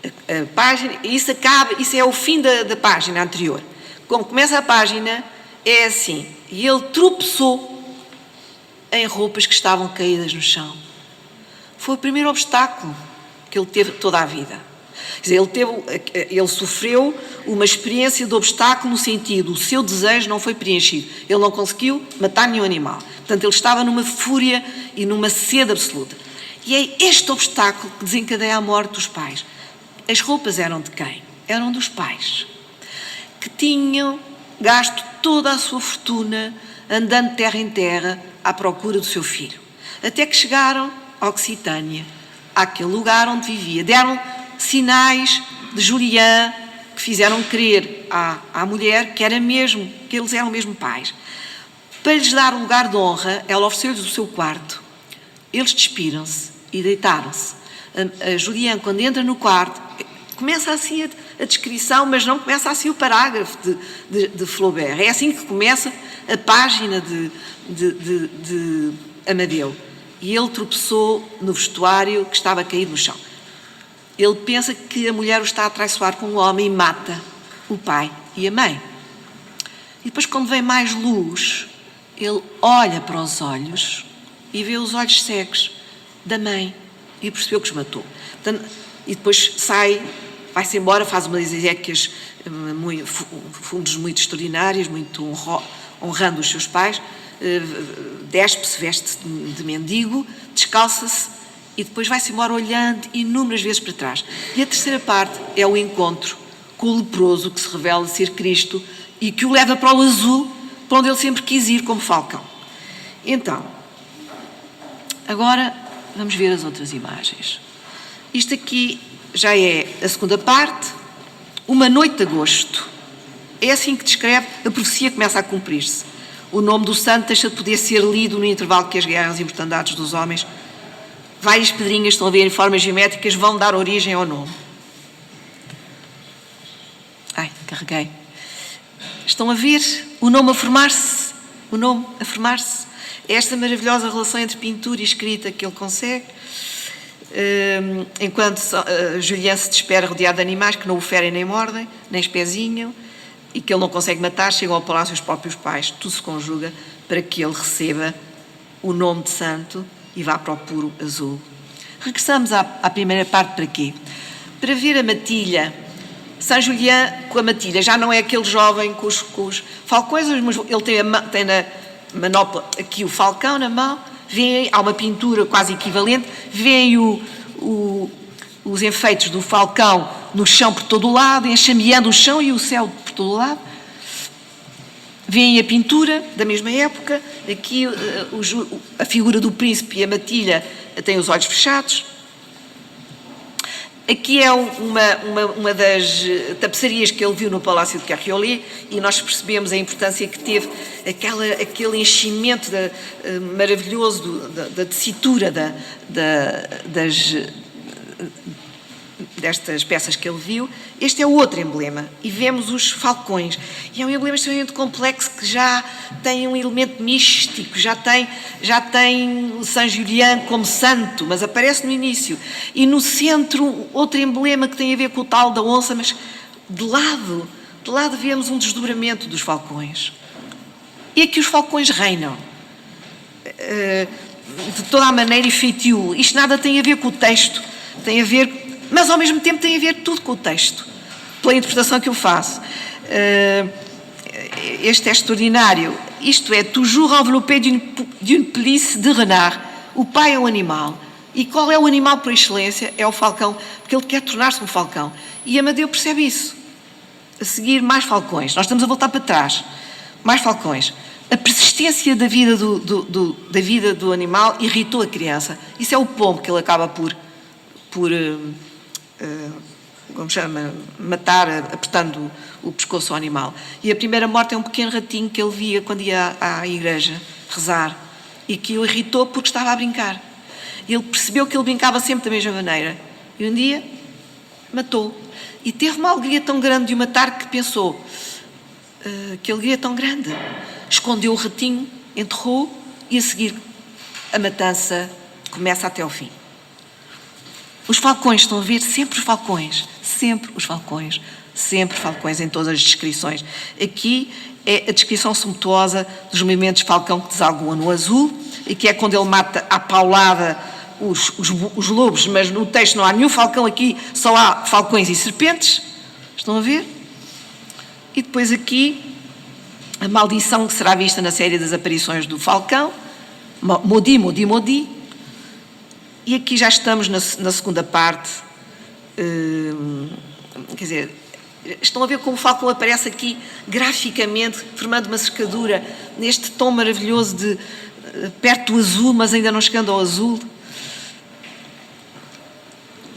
[SPEAKER 4] A página, isso é o fim da página anterior. Como começa a página, é assim. E ele tropeçou em roupas que estavam caídas no chão. Foi o primeiro obstáculo que ele teve toda a vida. Quer dizer, ele sofreu uma experiência de obstáculo no sentido, o seu desejo não foi preenchido. Ele não conseguiu matar nenhum animal. Portanto, ele estava numa fúria e numa sede absoluta. E é este obstáculo que desencadeia a morte dos pais. As roupas eram de quem? Eram dos pais, que tinham gasto toda a sua fortuna andando de terra em terra à procura do seu filho. Até que chegaram a Occitânia, àquele lugar onde vivia. Deram sinais de Julián que fizeram crer à mulher que eles eram mesmo pais. Para lhes dar um lugar de honra, ela ofereceu-lhes o seu quarto. Eles despiram-se e deitaram-se. A Julián, quando entra no quarto, começa assim a descrição, mas não começa assim o parágrafo de Flaubert. É assim que começa a página de Amadeu. E ele tropeçou no vestuário que estava caído no chão. Ele pensa que a mulher o está a traiçoar com o homem e mata o pai e a mãe. E depois, quando vem mais luz, ele olha para os olhos e vê os olhos cegos da mãe e percebeu que os matou. Portanto, e depois vai-se embora, faz umas exéquias, fundos muito extraordinárias, muito honrando os seus pais, despe-se, veste-se de mendigo, descalça-se e depois vai-se embora olhando inúmeras vezes para trás. E a terceira parte é o encontro com o leproso que se revela ser Cristo e que o leva para o azul, para onde ele sempre quis ir como Falcão. Então, agora vamos ver as outras imagens. Isto aqui já é a segunda parte, uma noite de agosto. É assim que descreve, a profecia começa a cumprir-se. O nome do santo deixa de poder ser lido no intervalo que as guerras e mortandades dos homens. Várias pedrinhas, estão a ver, em formas geométricas, vão dar origem ao nome. Carreguei. Estão a ver o nome a formar-se? O nome a formar-se? É esta maravilhosa relação entre pintura e escrita que ele consegue. Enquanto Julián se despera rodeado de animais que não o ferem nem mordem, nem espezinham, e que ele não consegue matar, chegam ao palácio os próprios pais. Tudo se conjuga para que ele receba o nome de santo e vá para o puro azul. Regressamos à primeira parte para quê? Para ver a matilha. São Julián com a matilha. Já não é aquele jovem com os falcões, mas ele tem na manopla aqui o falcão na mão. Há uma pintura quase equivalente. Vêem os efeitos do falcão no chão por todo o lado, enxameando o chão e o céu por todo o lado. Vêem a pintura da mesma época. Aqui a figura do príncipe e a matilha tem os olhos fechados. Aqui é uma das tapeçarias que ele viu no Palácio de Carriolé e nós percebemos a importância que teve aquele enchimento maravilhoso da tessitura destas peças que ele viu. Este é o outro emblema e vemos os falcões e é um emblema extremamente complexo que já tem um elemento místico, já tem São Julián como santo, mas aparece no início, e no centro outro emblema que tem a ver com o tal da onça, mas de lado vemos um desdobramento dos falcões. E aqui os falcões reinam de toda a maneira e feitio. Isto nada tem a ver com o texto, tem a ver, mas ao mesmo tempo tem a ver tudo com o texto, pela interpretação que eu faço. Este é extraordinário. Isto é, toujours enveloppé d'une pelisse de renard. O pai é um animal. E qual é o animal por excelência? É o falcão, porque ele quer tornar-se um falcão. E Amadeu percebe isso. A seguir, mais falcões. Nós estamos a voltar para trás. Mais falcões. A persistência da vida do animal irritou a criança. Isso é o pombo que ele acaba por como chama, matar, apertando o pescoço ao animal. E a primeira morte é um pequeno ratinho que ele via quando ia à igreja rezar e que o irritou porque estava a brincar. Ele percebeu que ele brincava sempre da mesma maneira. E um dia matou. E teve uma alegria tão grande de o matar que pensou, que alegria tão grande. Escondeu o ratinho, enterrou e a seguir a matança começa até ao fim. Os falcões, estão a ver? Sempre os falcões, sempre os falcões, sempre falcões em todas as descrições. Aqui é a descrição suntuosa dos movimentos de falcão que desaguam no azul, e que é quando ele mata à paulada os lobos, mas no texto não há nenhum falcão aqui, só há falcões e serpentes. Estão a ver? E depois aqui, a maldição que será vista na série das aparições do falcão, Modi, Modi, Modi. E aqui já estamos na segunda parte, quer dizer, estão a ver como o falcão aparece aqui graficamente, formando uma cercadura, neste tom maravilhoso de perto do azul, mas ainda não chegando ao azul.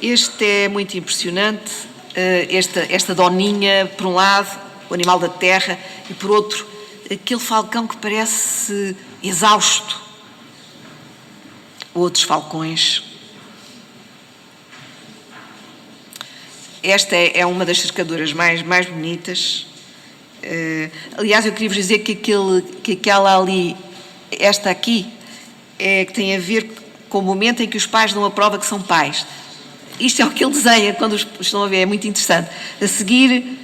[SPEAKER 4] Este é muito impressionante, esta doninha, por um lado, o animal da terra, e por outro, aquele falcão que parece exausto. Outros falcões. Esta é uma das cercaduras mais bonitas. Aliás, eu queria vos dizer que aquela ali, esta aqui, é que tem a ver com o momento em que os pais dão a prova que são pais. Isto é o que ele desenha quando estão a ver, é muito interessante. A seguir,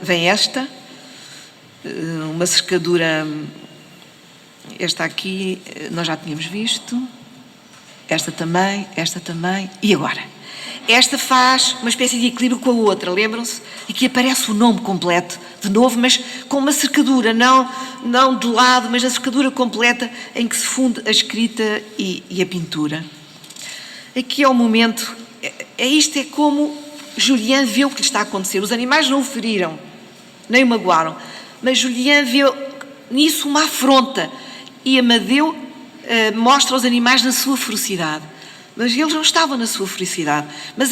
[SPEAKER 4] vem esta, uma cercadura, esta aqui nós já tínhamos visto, esta também, e agora? Esta faz uma espécie de equilíbrio com a outra, lembram-se? E que aparece o nome completo, de novo, mas com uma cercadura, não de lado, mas a cercadura completa em que se funde a escrita e a pintura. Aqui é o momento, isto é como Julián vê o que lhe está a acontecer. Os animais não o feriram, nem o magoaram, mas Julián vê nisso uma afronta, e Amadeu mostra os animais na sua ferocidade. Mas eles não estavam na sua felicidade. Mas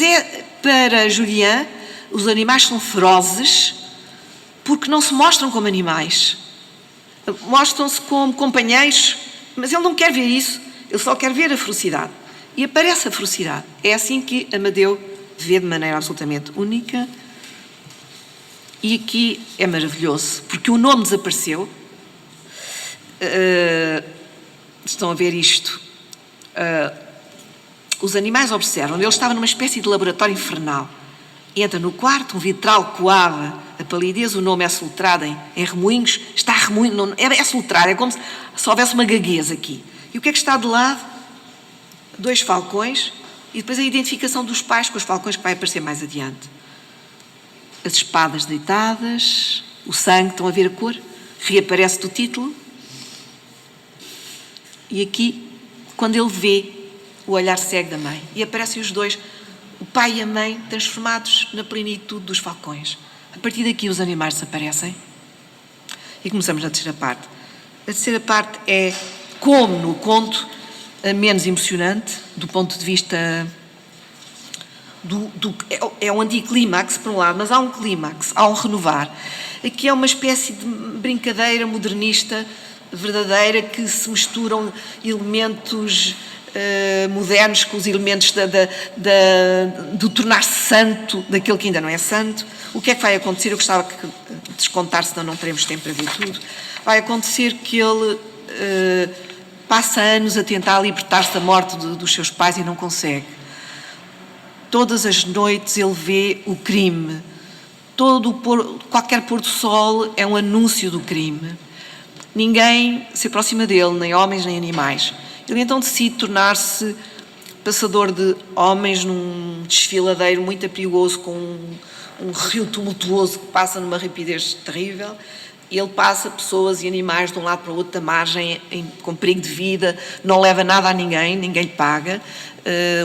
[SPEAKER 4] para Julián, os animais são ferozes porque não se mostram como animais. Mostram-se como companheiros, mas ele não quer ver isso, ele só quer ver a ferocidade. E aparece a ferocidade. É assim que Amadeu vê de maneira absolutamente única. E aqui é maravilhoso, porque o nome desapareceu. Estão a ver isto. Os animais observam, ele estava numa espécie de laboratório infernal. Entra no quarto, um vitral coava a palidez, o nome é soletrado em remoinhos, está remoinho, é soletrado, é como se houvesse uma gagueza aqui. E o que é que está de lado? 2 falcões, e depois a identificação dos pais com os falcões que vai aparecer mais adiante. As espadas deitadas, o sangue, estão a ver a cor? Reaparece do título. E aqui, quando ele vê o olhar cego da mãe, e aparecem os dois, o pai e a mãe, transformados na plenitude dos falcões. A partir daqui os animais desaparecem e começamos na terceira parte. A terceira parte é, como no conto, a menos emocionante, do ponto de vista é um anticlímax, por um lado, mas há um clímax, há um renovar. Aqui é uma espécie de brincadeira modernista, verdadeira, que se misturam elementos modernos com os elementos do tornar-se santo daquele que ainda não é santo. O que é que vai acontecer? Eu gostava de descontar, senão não teremos tempo para ver tudo. Vai acontecer que ele passa anos a tentar libertar-se da morte dos seus pais e não consegue. Todas as noites ele vê o crime. Qualquer pôr do sol é um anúncio do crime. Ninguém se aproxima dele, nem homens nem animais. Ele então decide tornar-se passador de homens num desfiladeiro muito perigoso, com um rio tumultuoso que passa numa rapidez terrível. Ele passa pessoas e animais de um lado para o outro da margem, com perigo de vida, não leva nada a ninguém lhe paga.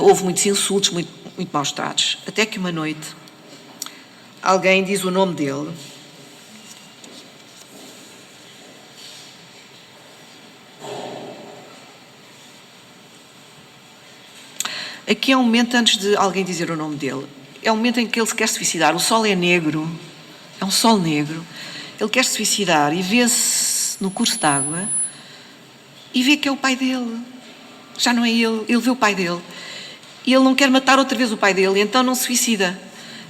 [SPEAKER 4] Houve muitos insultos, muito maus tratos. Até que uma noite alguém diz o nome dele. Aqui é um momento antes de alguém dizer o nome dele. É um momento em que ele se quer suicidar. O sol é negro, é um sol negro. Ele quer se suicidar e vê-se no curso d'água e vê que é o pai dele. Já não é ele, ele vê o pai dele. e ele não quer matar outra vez o pai dele, então não se suicida.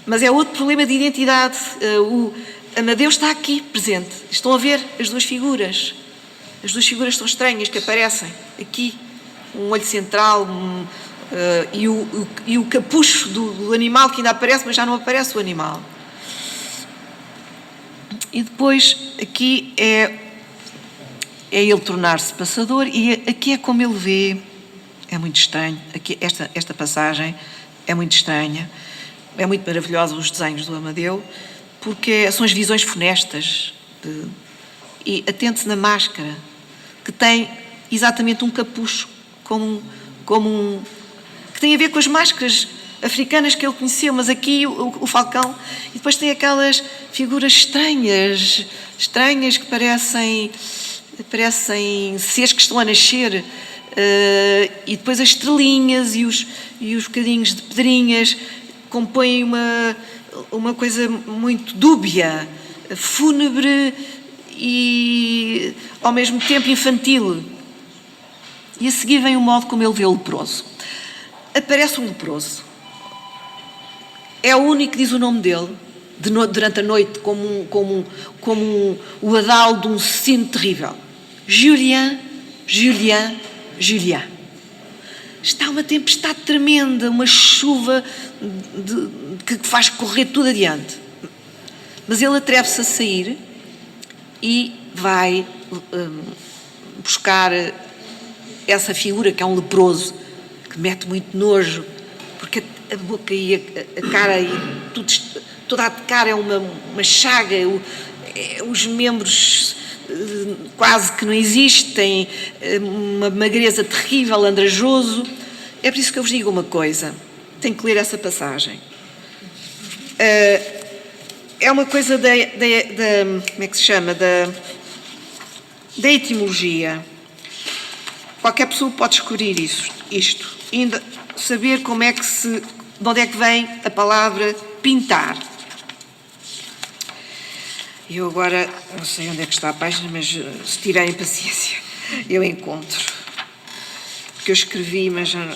[SPEAKER 4] Mas é outro problema de identidade. O Amadeu está aqui presente. Estão a ver as duas figuras. As duas figuras são estranhas que aparecem aqui. Um olho central e o capucho do animal que ainda aparece, mas já não aparece o animal. E depois aqui é ele tornar-se passador, e aqui é como ele vê. É muito estranho. Aqui, esta passagem é muito estranha. É muito maravilhosa os desenhos do Amadeu, porque são as visões funestas. E atente-se na máscara, que tem exatamente um capucho, que tem a ver com as máscaras africanas que ele conheceu, mas aqui o falcão. E depois tem aquelas figuras estranhas que parecem seres que estão a nascer. E depois as estrelinhas e os bocadinhos de pedrinhas compõem uma coisa muito dúbia, fúnebre e ao mesmo tempo infantil. E a seguir vem o modo como ele vê o leproso. Aparece um leproso. É o único que diz o nome dele durante a noite, como o adal de um sino terrível. Julien. Está uma tempestade tremenda, uma chuva que faz correr tudo adiante. Mas ele atreve-se a sair e vai buscar essa figura que é um leproso, que mete muito nojo, porque a boca e a cara e toda a cara é uma chaga, os membros quase que não existem, uma magreza terrível, andrajoso. É por isso que eu vos digo uma coisa, tenho que ler essa passagem. É uma coisa da como é que se chama? Da etimologia. Qualquer pessoa pode descobrir isto, ainda saber de onde é que vem a palavra pintar. Eu agora não sei onde é que está a página, mas se tiverem paciência, eu encontro. Porque eu escrevi, mas já...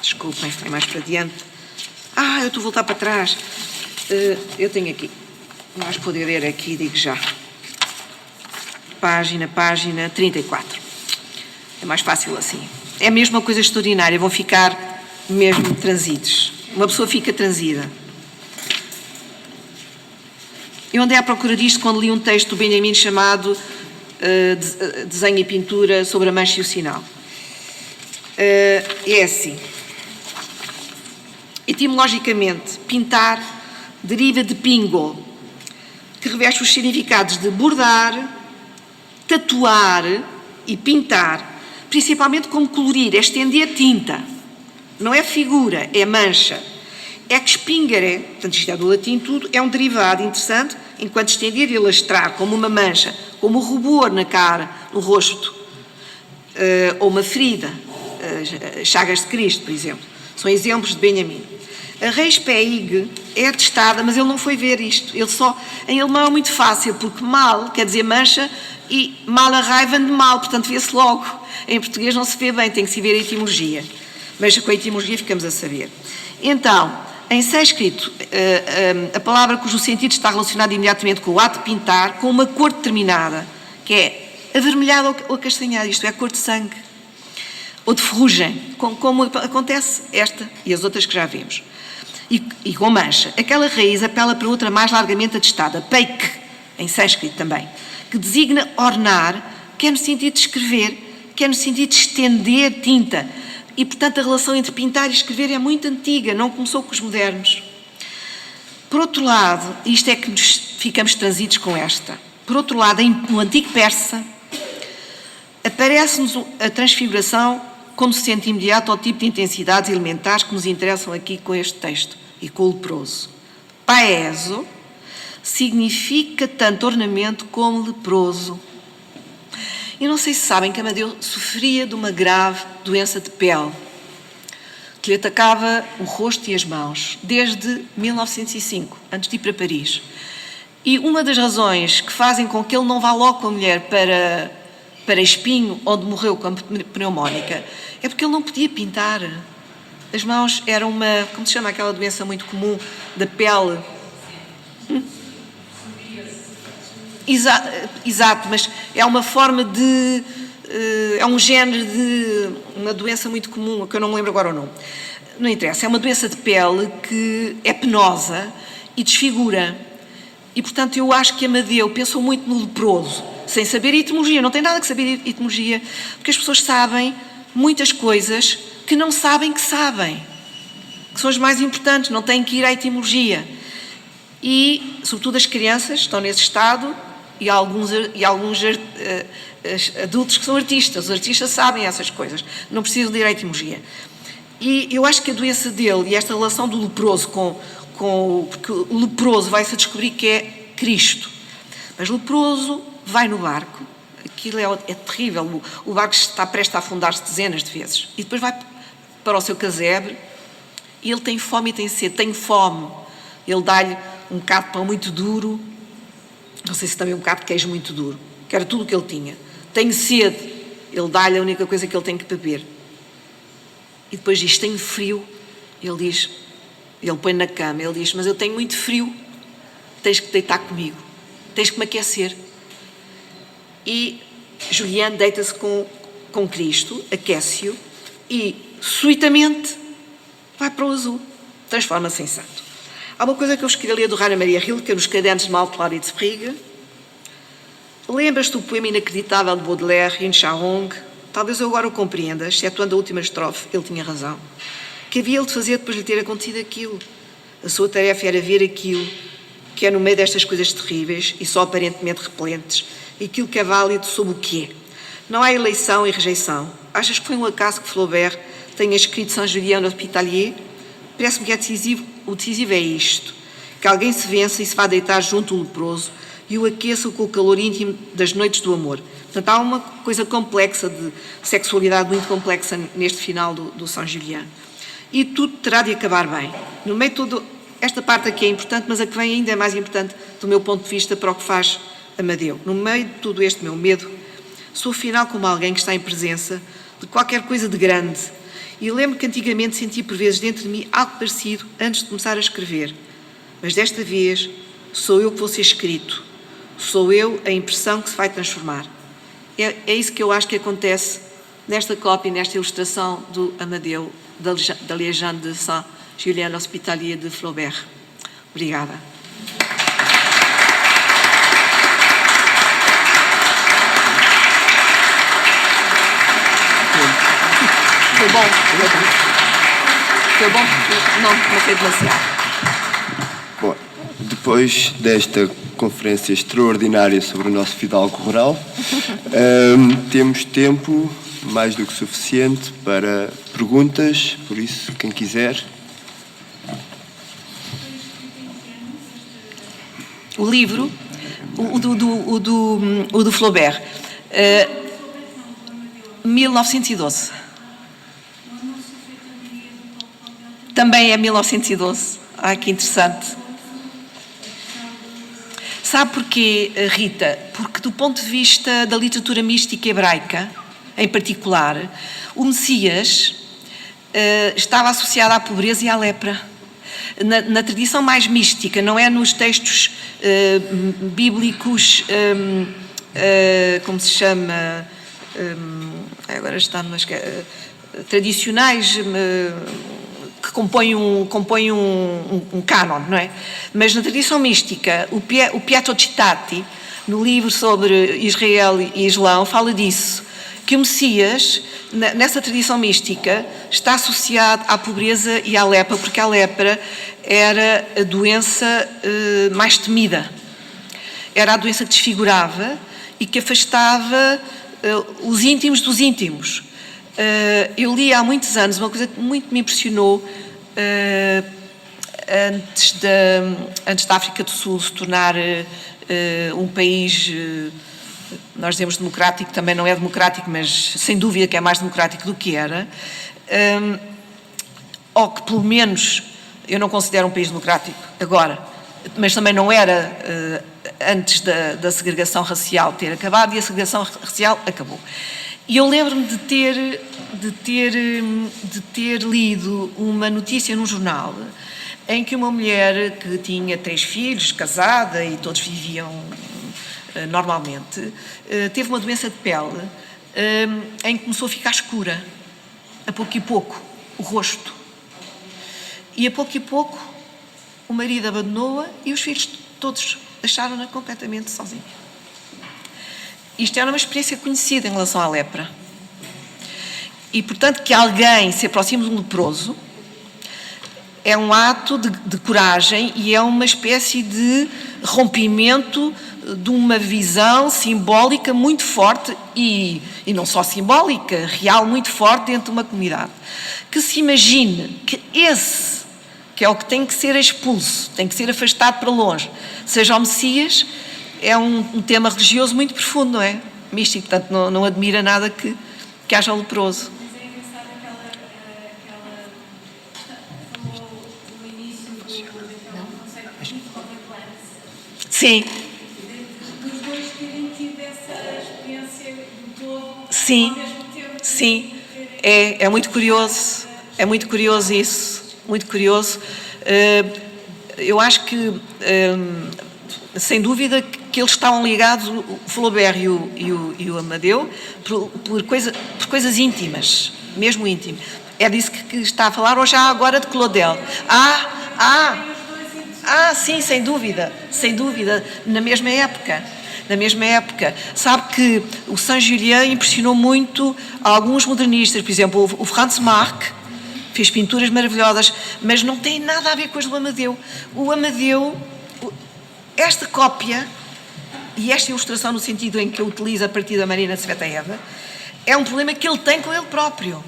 [SPEAKER 4] Desculpem, foi mais para diante. Eu estou a voltar para trás. Eu tenho aqui. Vais poder ler aqui, digo já. Página 34. É mais fácil assim. É mesmo uma coisa extraordinária. Vão ficar mesmo transidos. Uma pessoa fica transida. Eu andei à procura disto quando li um texto do Benjamin chamado Desenho e Pintura sobre a Mancha e o Sinal. É assim. Etimologicamente, pintar deriva de pingo, que reveste os significados de bordar, tatuar e pintar, principalmente como colorir, é estender tinta. Não é figura, é mancha. Expingere, portanto isto é do latim tudo, é um derivado interessante, enquanto estender e alastrar, como uma mancha, como um rubor na cara, no rosto, ou uma ferida, chagas de Cristo, por exemplo. São exemplos de Benjamin. A Reispeig é atestada, mas ele não foi ver isto. Em alemão é muito fácil, porque mal quer dizer mancha e mal a raiva de mal, portanto vê-se logo. Em português não se vê bem, tem que se ver a etimologia. Mas com a etimologia ficamos a saber. Então, em sânscrito, a palavra cujo sentido está relacionado imediatamente com o ato de pintar, com uma cor determinada, que é avermelhada ou acastanhada, isto é, a cor de sangue, ou de ferrugem, como acontece esta e as outras que já vimos. E com mancha. Aquela raiz apela para outra mais largamente atestada, peik, em sânscrito também, que designa ornar, que é no sentido de escrever, que é no sentido de estender tinta. E, portanto, a relação entre pintar e escrever é muito antiga, não começou com os modernos. Por outro lado, isto é que ficamos transidos com esta. Por outro lado, no antigo persa, aparece-nos a transfiguração como sucedente imediato ao tipo de intensidades elementares que nos interessam aqui com este texto e com o leproso. Paeso significa tanto ornamento como leproso. E não sei se sabem que Amadeu sofria de uma grave doença de pele, que lhe atacava o rosto e as mãos, desde 1905, antes de ir para Paris. E uma das razões que fazem com que ele não vá logo com a mulher para Espinho, onde morreu com a pneumónica, é porque ele não podia pintar. As mãos eram uma, como se chama aquela doença muito comum da pele? Exato, mas é uma forma de... é um género de uma doença muito comum, que eu não me lembro agora o nome. Não interessa, é uma doença de pele que é penosa e desfigura. E, portanto, eu acho que Amadeu pensou muito no leproso, sem saber etimologia. Não tem nada que saber etimologia, porque as pessoas sabem muitas coisas que não sabem que sabem, que são as mais importantes, não têm que ir à etimologia. E, sobretudo, as crianças estão nesse estado e alguns adultos que são artistas. Os artistas sabem essas coisas, não precisam de ir à etimologia. E eu acho que a doença dele e esta relação do leproso porque o leproso vai-se a descobrir que é Cristo. Mas o leproso vai no barco, aquilo é terrível, o barco está prestes a afundar-se dezenas de vezes. E depois vai para o seu casebre e ele tem fome e tem sede. Tem fome. Ele dá-lhe um bocado de pão muito duro, não sei se também um bocado de queijo muito duro, que era tudo o que ele tinha. Tem sede. Ele dá-lhe a única coisa que ele tem que beber. E depois diz, tenho frio. Ele põe na cama, ele diz, mas eu tenho muito frio, tens que deitar comigo, tens que me aquecer. E Julián deita-se com Cristo, aquece-o e, subitamente, vai para o azul, transforma-se em santo. Há uma coisa que eu escolhi ler do Rainer Maria Rilke, nos Cadernos de Malplar e de Sprigue. Lembras-te do poema inacreditável de Baudelaire, In Charong? Talvez eu agora o compreenda, excetuando a última estrofe, ele tinha razão. Que havia ele de fazer depois de lhe ter acontecido aquilo? A sua tarefa era ver aquilo que é no meio destas coisas terríveis e só aparentemente repelentes, e aquilo que é válido sob o que é. Não há eleição e rejeição. Achas que foi um acaso que Flaubert tenha escrito Saint-Julien Hospitalier? Parece-me que o decisivo é isto, que alguém se vença e se vá deitar junto ao leproso e o aqueça com o calor íntimo das noites do amor. Portanto, há uma coisa complexa de sexualidade muito complexa neste final do Saint-Julien. E tudo terá de acabar bem. No meio de tudo, esta parte aqui é importante, mas a que vem ainda é mais importante do meu ponto de vista para o que faz Amadeu. No meio de tudo este meu medo, sou afinal como alguém que está em presença de qualquer coisa de grande. E lembro que antigamente senti por vezes dentro de mim algo parecido antes de começar a escrever. Mas desta vez sou eu que vou ser escrito. Sou eu a impressão que se vai transformar. É isso que eu acho que acontece nesta cópia, nesta ilustração do Amadeu, da Légende de Saint-Julien Hospitalier de Flaubert. Obrigada. Foi bom? Foi bom? Não foi demasiado.
[SPEAKER 1] Bom, depois desta conferência extraordinária sobre o nosso fidalgo rural, temos tempo mais do que suficiente para perguntas, por isso, quem quiser.
[SPEAKER 2] O livro, o do Flaubert, 1912. Também é 1912. Ai, que interessante. Sabe porquê, Rita? Porque do ponto de vista da literatura mística hebraica, em particular, o Messias estava associado à pobreza e à lepra. Na tradição mais mística, não é nos textos bíblicos, como se chama, agora está, mas tradicionais, que compõem um cânon, não é? Mas na tradição mística, o Pietro Cittati, no livro sobre Israel e Islão, fala disso, que o Messias, nessa tradição mística, está associado à pobreza e à lepra, porque a lepra era a doença mais temida. Era a doença que desfigurava e que afastava os íntimos dos íntimos. Eu li há muitos anos uma coisa que muito me impressionou antes da África do Sul se tornar um país, nós dizemos democrático, também não é democrático, mas sem dúvida que é mais democrático do que era, ou que pelo menos eu não considero um país democrático agora, mas também não era antes da segregação racial ter acabado, e a segregação racial acabou. E eu lembro-me de ter lido uma notícia num jornal em que uma mulher que tinha 3 filhos, casada, e todos viviam normalmente, teve uma doença de pele em que começou a ficar escura, a pouco e pouco, o rosto. E a pouco e pouco o marido abandonou-a e os filhos todos deixaram-na completamente sozinha. Isto era uma experiência conhecida em relação à lepra. E, portanto, que alguém se aproxime de um leproso é um ato de coragem e é uma espécie de rompimento de uma visão simbólica muito forte e não só simbólica, real, muito forte dentro de uma comunidade. Que se imagine que esse, que é o que tem que ser expulso, tem que ser afastado para longe, seja o Messias, é um tema religioso muito profundo, não é? Místico, portanto não admira nada que haja leproso.
[SPEAKER 5] Mas é engraçado aquela falou no início daquela conceito de contemplance.
[SPEAKER 2] Sim.
[SPEAKER 5] Dos dois terem tido essa experiência do todo
[SPEAKER 2] Sim,
[SPEAKER 5] ao mesmo tempo.
[SPEAKER 2] sim, é muito curioso, isso, muito curioso. Eu acho que, sem dúvida, que eles estavam ligados, o Flaubert e o Amadeu, por coisas íntimas, mesmo íntimas. É disso que está a falar, ou já agora de Claudel? Sim, sem dúvida, na mesma época. Sabe que o Saint-Julien impressionou muito alguns modernistas, por exemplo, o Franz Marc fez pinturas maravilhosas, mas não tem nada a ver com as do Amadeu. O Amadeu, esta cópia e esta ilustração no sentido em que eu utilizo a partir da Marina Tsvetaeva, é um problema que ele tem com ele próprio.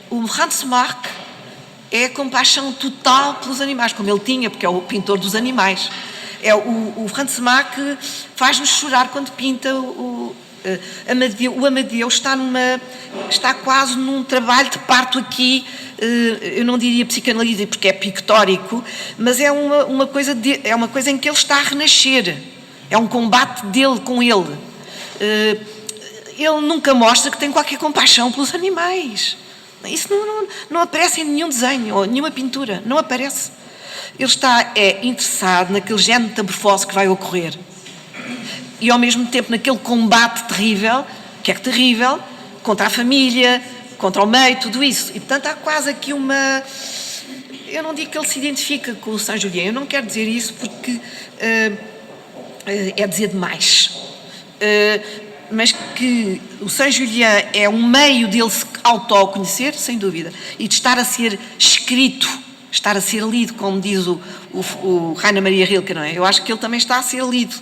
[SPEAKER 2] O Franz Marc é a compaixão total pelos animais, como ele tinha, porque é o pintor dos animais. O Franz Marc faz-nos chorar quando pinta o Amadeu está quase num trabalho de parto aqui, eu não diria psicanalítico porque é pictórico, mas é uma coisa em que ele está a renascer, é um combate dele com ele. Ele nunca mostra que tem qualquer compaixão pelos animais. Isso não aparece em nenhum desenho ou nenhuma pintura, não aparece. Ele está interessado naquele género de metamorfose que vai ocorrer. E ao mesmo tempo naquele combate terrível, que é terrível, contra a família, contra o meio, tudo isso. E portanto há quase aqui uma... Eu não digo que ele se identifica com o Saint-Julien, eu não quero dizer isso porque é dizer demais. Mas que o Saint-Julien é um meio dele se autoconhecer, sem dúvida, e de estar a ser escrito, estar a ser lido, como diz o Rainer Maria Rilke, não é? Eu acho que ele também está a ser lido.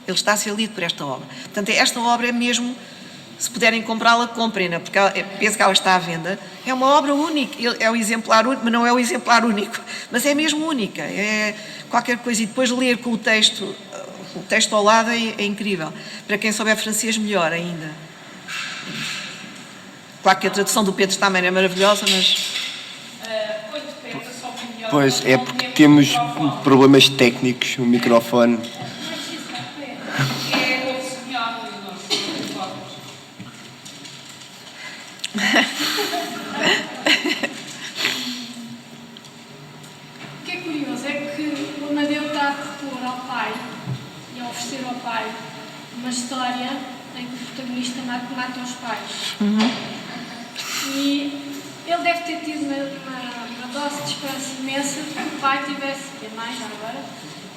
[SPEAKER 2] Ele está a ser lido por esta obra. Portanto, esta obra é mesmo, se puderem comprá-la, comprem-na, porque penso que ela está à venda. É uma obra única, é um exemplar único, mas não é o exemplar único, mas é mesmo única, é qualquer coisa. E depois ler com o texto ao lado é incrível. Para quem souber francês, melhor ainda. Claro que a tradução do Pedro Stamer é maravilhosa, mas...
[SPEAKER 1] Pois, é porque temos problemas técnicos no microfone.
[SPEAKER 5] O que é curioso é que o Amadeu está a propor ao pai e a oferecer ao pai uma história em que o protagonista mata os pais. E ele deve ter tido uma dose de esperança imensa de que o pai tivesse, e a mãe já agora,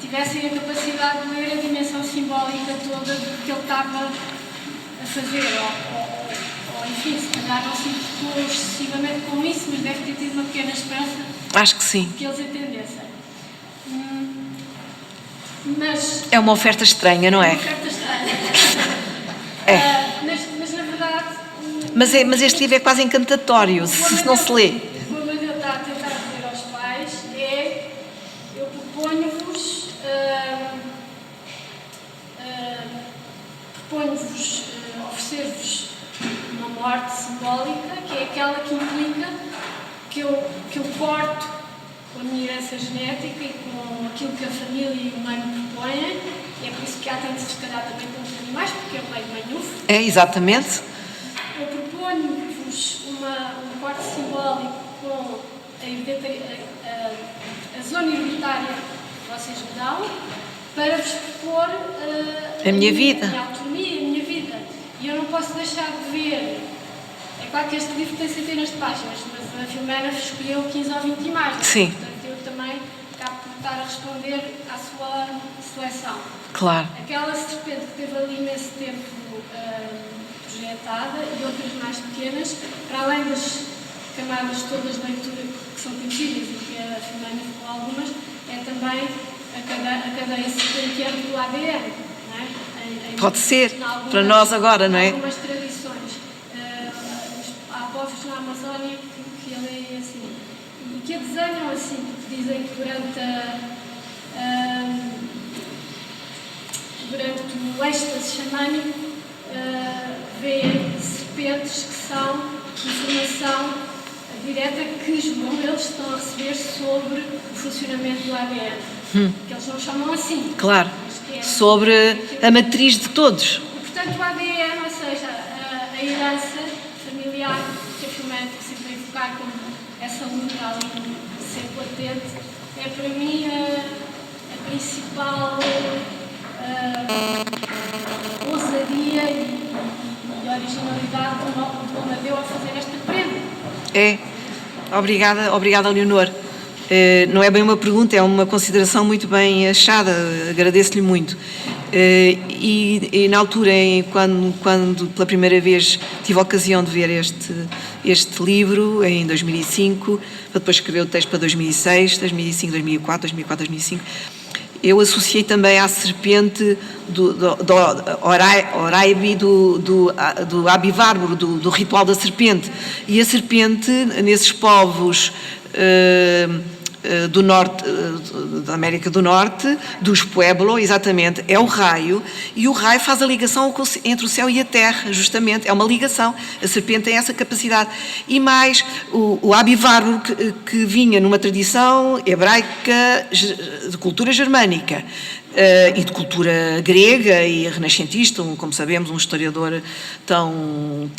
[SPEAKER 5] tivessem a capacidade de ler a dimensão simbólica toda do que ele estava a fazer, ou enfim, se calhar não se importou excessivamente com isso, mas deve ter tido uma pequena esperança.
[SPEAKER 2] Acho que sim.
[SPEAKER 5] Que eles entendessem. Mas...
[SPEAKER 2] É uma oferta estranha, não é?
[SPEAKER 5] Uma oferta estranha. Mas na verdade...
[SPEAKER 2] Mas este livro é quase encantatório, se não se lê.
[SPEAKER 5] O Amadeu está a tentar dizer aos pais eu proponho-vos oferecer-vos uma morte simbólica, que é aquela que implica que eu corto a minha herança genética e com aquilo que a família e o meio me propõem. É por isso que há tanto, se calhar, também com os animais, porque eu leio manhufo.
[SPEAKER 4] É, exatamente.
[SPEAKER 5] Eu proponho-vos um corte simbólico com a zona hereditária que vocês me dão, para vos propor
[SPEAKER 4] A minha vida.
[SPEAKER 5] A minha autonomia, a minha vida. E eu não posso deixar de ver. É claro que este livro tem centenas de páginas, mas a Filomena escolheu 15 ou 20 imagens.
[SPEAKER 4] Sim.
[SPEAKER 5] Portanto, eu também acabo por estar a responder à sua seleção.
[SPEAKER 4] Claro.
[SPEAKER 5] Aquela serpente que teve ali imenso tempo projetada e outras mais pequenas, para além das camadas todas de leitura que são conhecidas e que a Filomena falou algumas, é também a cadeia serpenteante do ADN. Não é?
[SPEAKER 4] Pode ser, para nós agora, não é?
[SPEAKER 5] Algumas tradições. Há povos na Amazónia que a leem assim e que a desenham assim, porque dizem que durante o êxtase xamânico vêem serpentes que são informação direta que julgam eles estão a receber sobre o funcionamento do ADN. Que eles não chamam assim.
[SPEAKER 4] Claro.
[SPEAKER 5] Mas que é
[SPEAKER 4] Sobre a matriz de todos.
[SPEAKER 5] e, portanto, o ADN, ou seja, a herança familiar que a Filomena sempre vai evocar como essa luta ali sempre latente, é para mim a principal ousadia e originalidade do Amadeu a fazer esta prenda.
[SPEAKER 4] É. Obrigada, Leonor. Não é bem uma pergunta, é uma consideração muito bem achada, agradeço-lhe muito. E na altura, quando pela primeira vez tive a ocasião de ver este livro, em 2005, para depois escrever o texto para 2006, 2005, 2004, 2004, 2005, eu associei também à serpente do Oraibi, do Abivárvoro, do ritual da serpente. E a serpente, nesses povos do norte, da América do Norte, dos Pueblo, exatamente, é o raio, e o raio faz a ligação entre o céu e a terra, justamente, é uma ligação, a serpente tem essa capacidade. E mais, o Abivárvoro, que vinha numa tradição hebraica de cultura germânica, e de cultura grega e renascentista, como sabemos, um historiador tão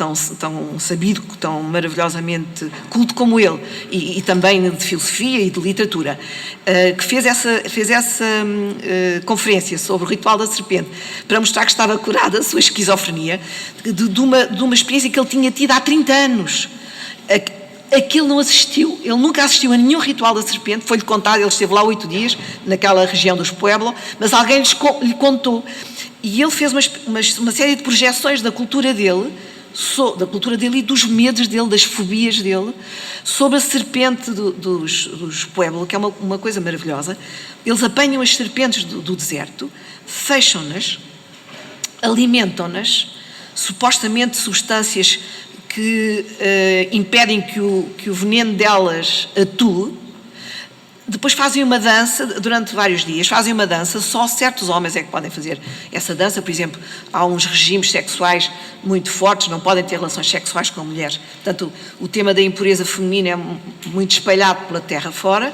[SPEAKER 4] sabido, tão maravilhosamente culto como ele, e também de filosofia e de literatura, que fez essa conferência sobre o ritual da serpente para mostrar que estava curada a sua esquizofrenia, de uma experiência que ele tinha tido há 30 anos. Aquele não assistiu, ele nunca assistiu a nenhum ritual da serpente, foi-lhe contado, ele esteve lá 8 dias, naquela região dos Pueblo, mas alguém lhe contou. E ele fez uma série de projeções da cultura dele e dos medos dele, das fobias dele, sobre a serpente dos Pueblo, que é uma coisa maravilhosa. Eles apanham as serpentes do deserto, fecham-nas, alimentam-nas, supostamente substâncias que impedem que o veneno delas atue. Depois fazem uma dança, durante vários dias, só certos homens é que podem fazer essa dança. Por exemplo, há uns regimes sexuais muito fortes, não podem ter relações sexuais com mulheres. Portanto, o tema da impureza feminina é muito espalhado pela terra fora.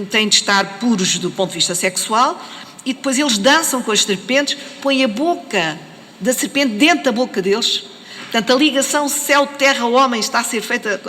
[SPEAKER 4] Têm de estar puros do ponto de vista sexual, e depois eles dançam com as serpentes, põem a boca da serpente dentro da boca deles. Portanto, a ligação céu-terra-homem está a ser feita